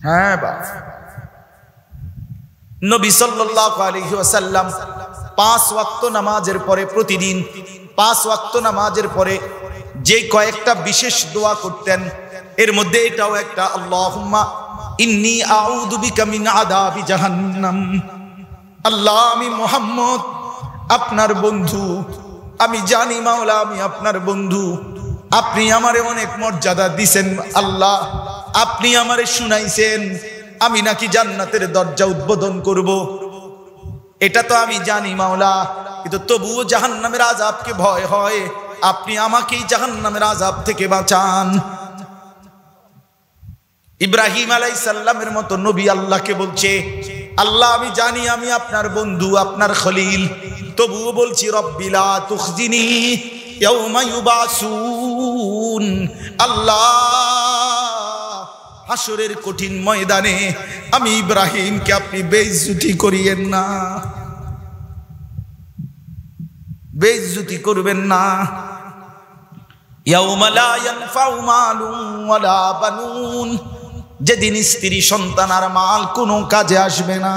হ্যাঁ বাপ, নবী সাল্লাল্লাহু আলাইহি ওয়াসাল্লাম 5 ওয়াক্ত নামাজের পরে, প্রতিদিন 5 ওয়াক্ত নামাজের পরে যে কয়েকটা বিশেষ দোয়া করতেন, এর মধ্যে এটাও একটা। আল্লাহুম্মা ইন্নী আউযু বিকা মিন আযাবি জাহান্নাম। আল্লাহ আমি মুহাম্মদ আপনার বন্ধু, আমি জানি মাওলা আমি আপনার বন্ধু, আপনি আমারে অনেক মর্যাদা দিছেন আল্লাহ, আপনি আমারে শুনাইছেন আমি নাকি জান্নাতের দরজা উদ্বোধন করব, এটা তো আমি জানি মাওলা, কিন্তু তবুও জাহান্নামের আযাবকে ভয় হয়, আপনি আমাকেই জাহান্নামের আযাব থেকে বাঁচান। ইব্রাহিম আলাইহিস সালামের মতো নবী আল্লাহকে বলছে, আল্লাহ আমি জানি আমি আপনার বন্ধু, আপনার খলিল, তবুও বলছি রব্বি লা তুখজিনি ইয়াউমা ইউবাসুন। আল্লাহ হাসরের কঠিন ময়দানে আমি ইব্রাহিমকে আপনি বেইজ্জতি করিয়েন না, বেইজ্জতি করবেন না। ইয়াউমা লা ইয়ানফাউ মালুন ওয়ালা বানুন, যেদিন স্ত্রী সন্তান আর মাল কোনো কাজে আসবে না।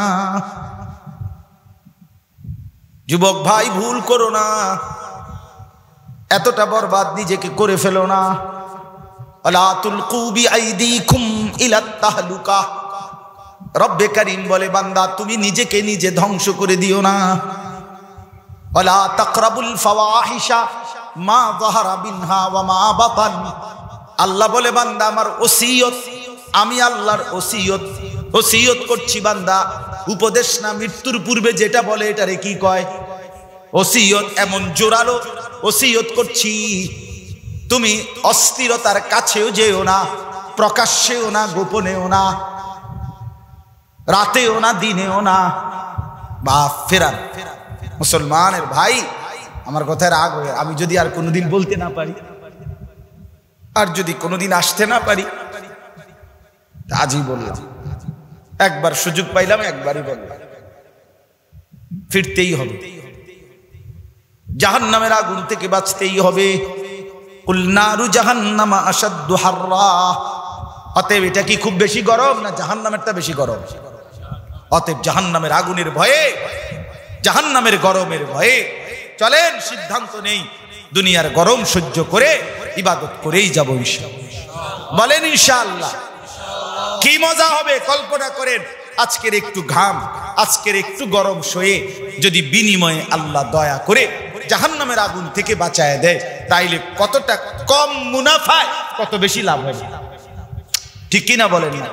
যুবক ভাই ভুল করো না, এতটা বরবাদ নিজেকে করে ফেলো না। আলা তুলকু বিআইদিকুম ইলা তাহলুকা, রব্বে কারীম বলে বান্দা তুমি নিজেকে নিজে ধ্বংস করে দিও না। ওয়ালা তাকরাবুল ফাওয়াহিশা মা যাহারা মিনহা ওয়া মা বাতান, আল্লাহ বলে বান্দা আমার ওসিয়ত, আমি আল্লাহর ওসিয়ত করছি বান্দা, উপদেশ না, মৃত্যুর পূর্বে যেটা বলে এটারে কি কয়? ওসিয়ত। এমন জোরালো ওসিয়ত করছি, তুমি অস্থিরতার কাছেও যেও না, প্রকাশ্যেও না, গোপনেও না, রাতেও না, দিনেও না। বা ফেরান মুসলমানের ভাই, আমার কথায় রাগ হয়ে, আমি যদি আর কোনোদিন বলতে না পারি, আর যদি কোনোদিন আসতে না পারি, আজই বললাম। একবার সুযোগ পাইলাম, একবারই বললাম, ফিরতেই হবে, জাহান্নামের আগুন থেকে বাঁচতেই হবে। কুল নারু জাহান্নামা আশাদ্দু হাররা, অতএব এটা কি খুব বেশি গরম না জাহান্নামেরটা বেশি গরম? অতএব জাহান্নামের আগুনের ভয়ে, জাহান্নামের গরমের ভয়ে চলেন, সিদ্ধান্ত নেই দুনিয়ার গরম সহ্য করে ইবাদত করেই যাব ইনশাআল্লাহ। বলেন ইনশাআল্লাহ। কি মজা হবে কল্পনা করেন, আজকের একটু ঘাম, আজকের একটু গরম সয়ে যদি বিনিময়ে আল্লাহ দয়া করে জাহান্নামের আগুন থেকে বাঁচায় দেয়, তাইলে কতটা কম মুনাফায় কত বেশি লাভ হবে, ঠিক কিনা বলেন না?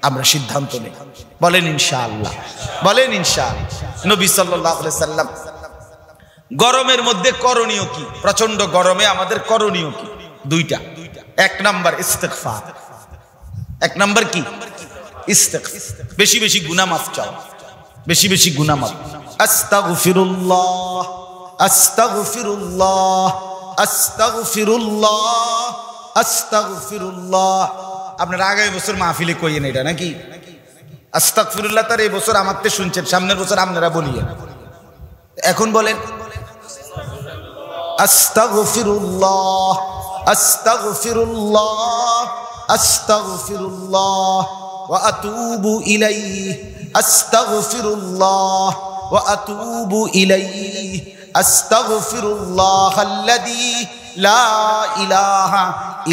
আমরা সিদ্ধান্ত নেই, বলেন ইনশাআল্লাহ, বলেন ইনশাআল্লাহ। নবী সাল্লাল্লাহু আলাইহি সাল্লাম গরমের মধ্যে করণীয় কি, প্রচন্ড গরমে আমাদের করণীয় কি? দুইটা। এক নাম্বার ইস্তিগফার। এক নাম্বার কি? ইস্তিগফার। বেশি বেশি গুনাহ মাফ চাও, বেশি বেশি গুনাহ মাফ। আস্তাগফিরুল্লাহ, আস্তাগফিরুল্লাহ, আস্তাগফিরুল্লাহ, আস্তাগফিরুল্লাহ। আপনারা আগামী বছর মাহফিলে কইয়েন এটা নাকি? আস্তাগফিরুল্লাহ তার এই বছর আমারতে শুনছেন, সামনের বছর আপনারা বলিয়েন। এখন বলেন আস্তাগফিরুল্লাহ, আস্তাগফিরুল্লাহ, আস্তাগফিরুল্লাহ ওয়া আতুবু ইলাইহি, আস্তাগফিরুল্লাহ ওয়া আতুবু ইলাইহি, আস্তাগফিরুল্লাহাল্লাযী লা ইলাহা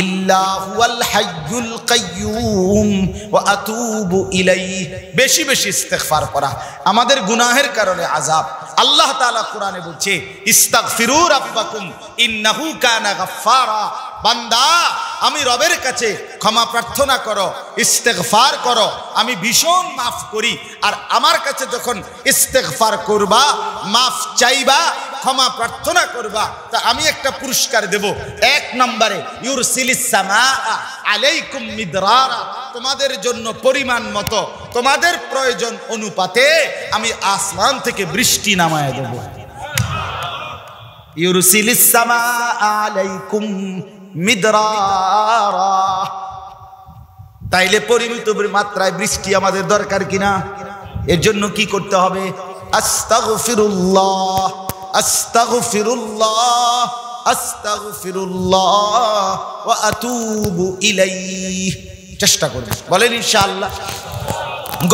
ইল্লা হুয়াল হাইয়ুল কাইয়্যুম ওয়া আতুবু ইলাইহি। বেশি বেশি ইস্তিগফার করা। আমাদের গুনাহের কারণে আযাব। আল্লাহ তাআলা কোরআনে বলছে ইস্তাগফিরু রাব্বাকুম ইন্নাহু কানা গাফফারা। বান্দা আমি রবের কাছে ক্ষমা প্রার্থনা করো, ইস্তেগফার করো, আমি ভীষণ মাফ করি। আর আমার কাছে যখন ইস্তেগফার করবা, মাফ চাইবা, ক্ষমা প্রার্থনা করবা, তা আমি একটা পুরস্কার দেব। এক নম্বরে ইউরসিলিস সামাআ আলাইকুম মিদরারা, তোমাদের জন্য পরিমাণ মতো, তোমাদের প্রয়োজন অনুপাতে আমি আসমান থেকে বৃষ্টি নামায় দেব। ইউরসিলিস সামাআ আলাইকুম মিদরারা। তাইলে পরিমিত মাত্রায় বৃষ্টি আমাদের দরকার কিনা? এর জন্য কি করতে হবে? আস্তাগফিরুল্লাহ, আস্তাগফিরুল্লাহ, আস্তাগফিরুল্লাহ ওয়া আতুবু ইলাইহি। চেষ্টা করবেন, বলেন ইনশাআল্লাহ।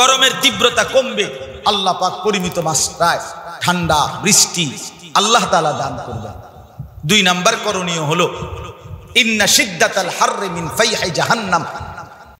গরমের তীব্রতা কমবে, আল্লাহ পাক পরিমিত মাত্রায় ঠান্ডা বৃষ্টি আল্লাহ তাআলা দান করবেন। দুই নাম্বার করণীয় হলো ইন্না শিদ্দাতাল হাররি মিন ফাইহি জাহান্নাম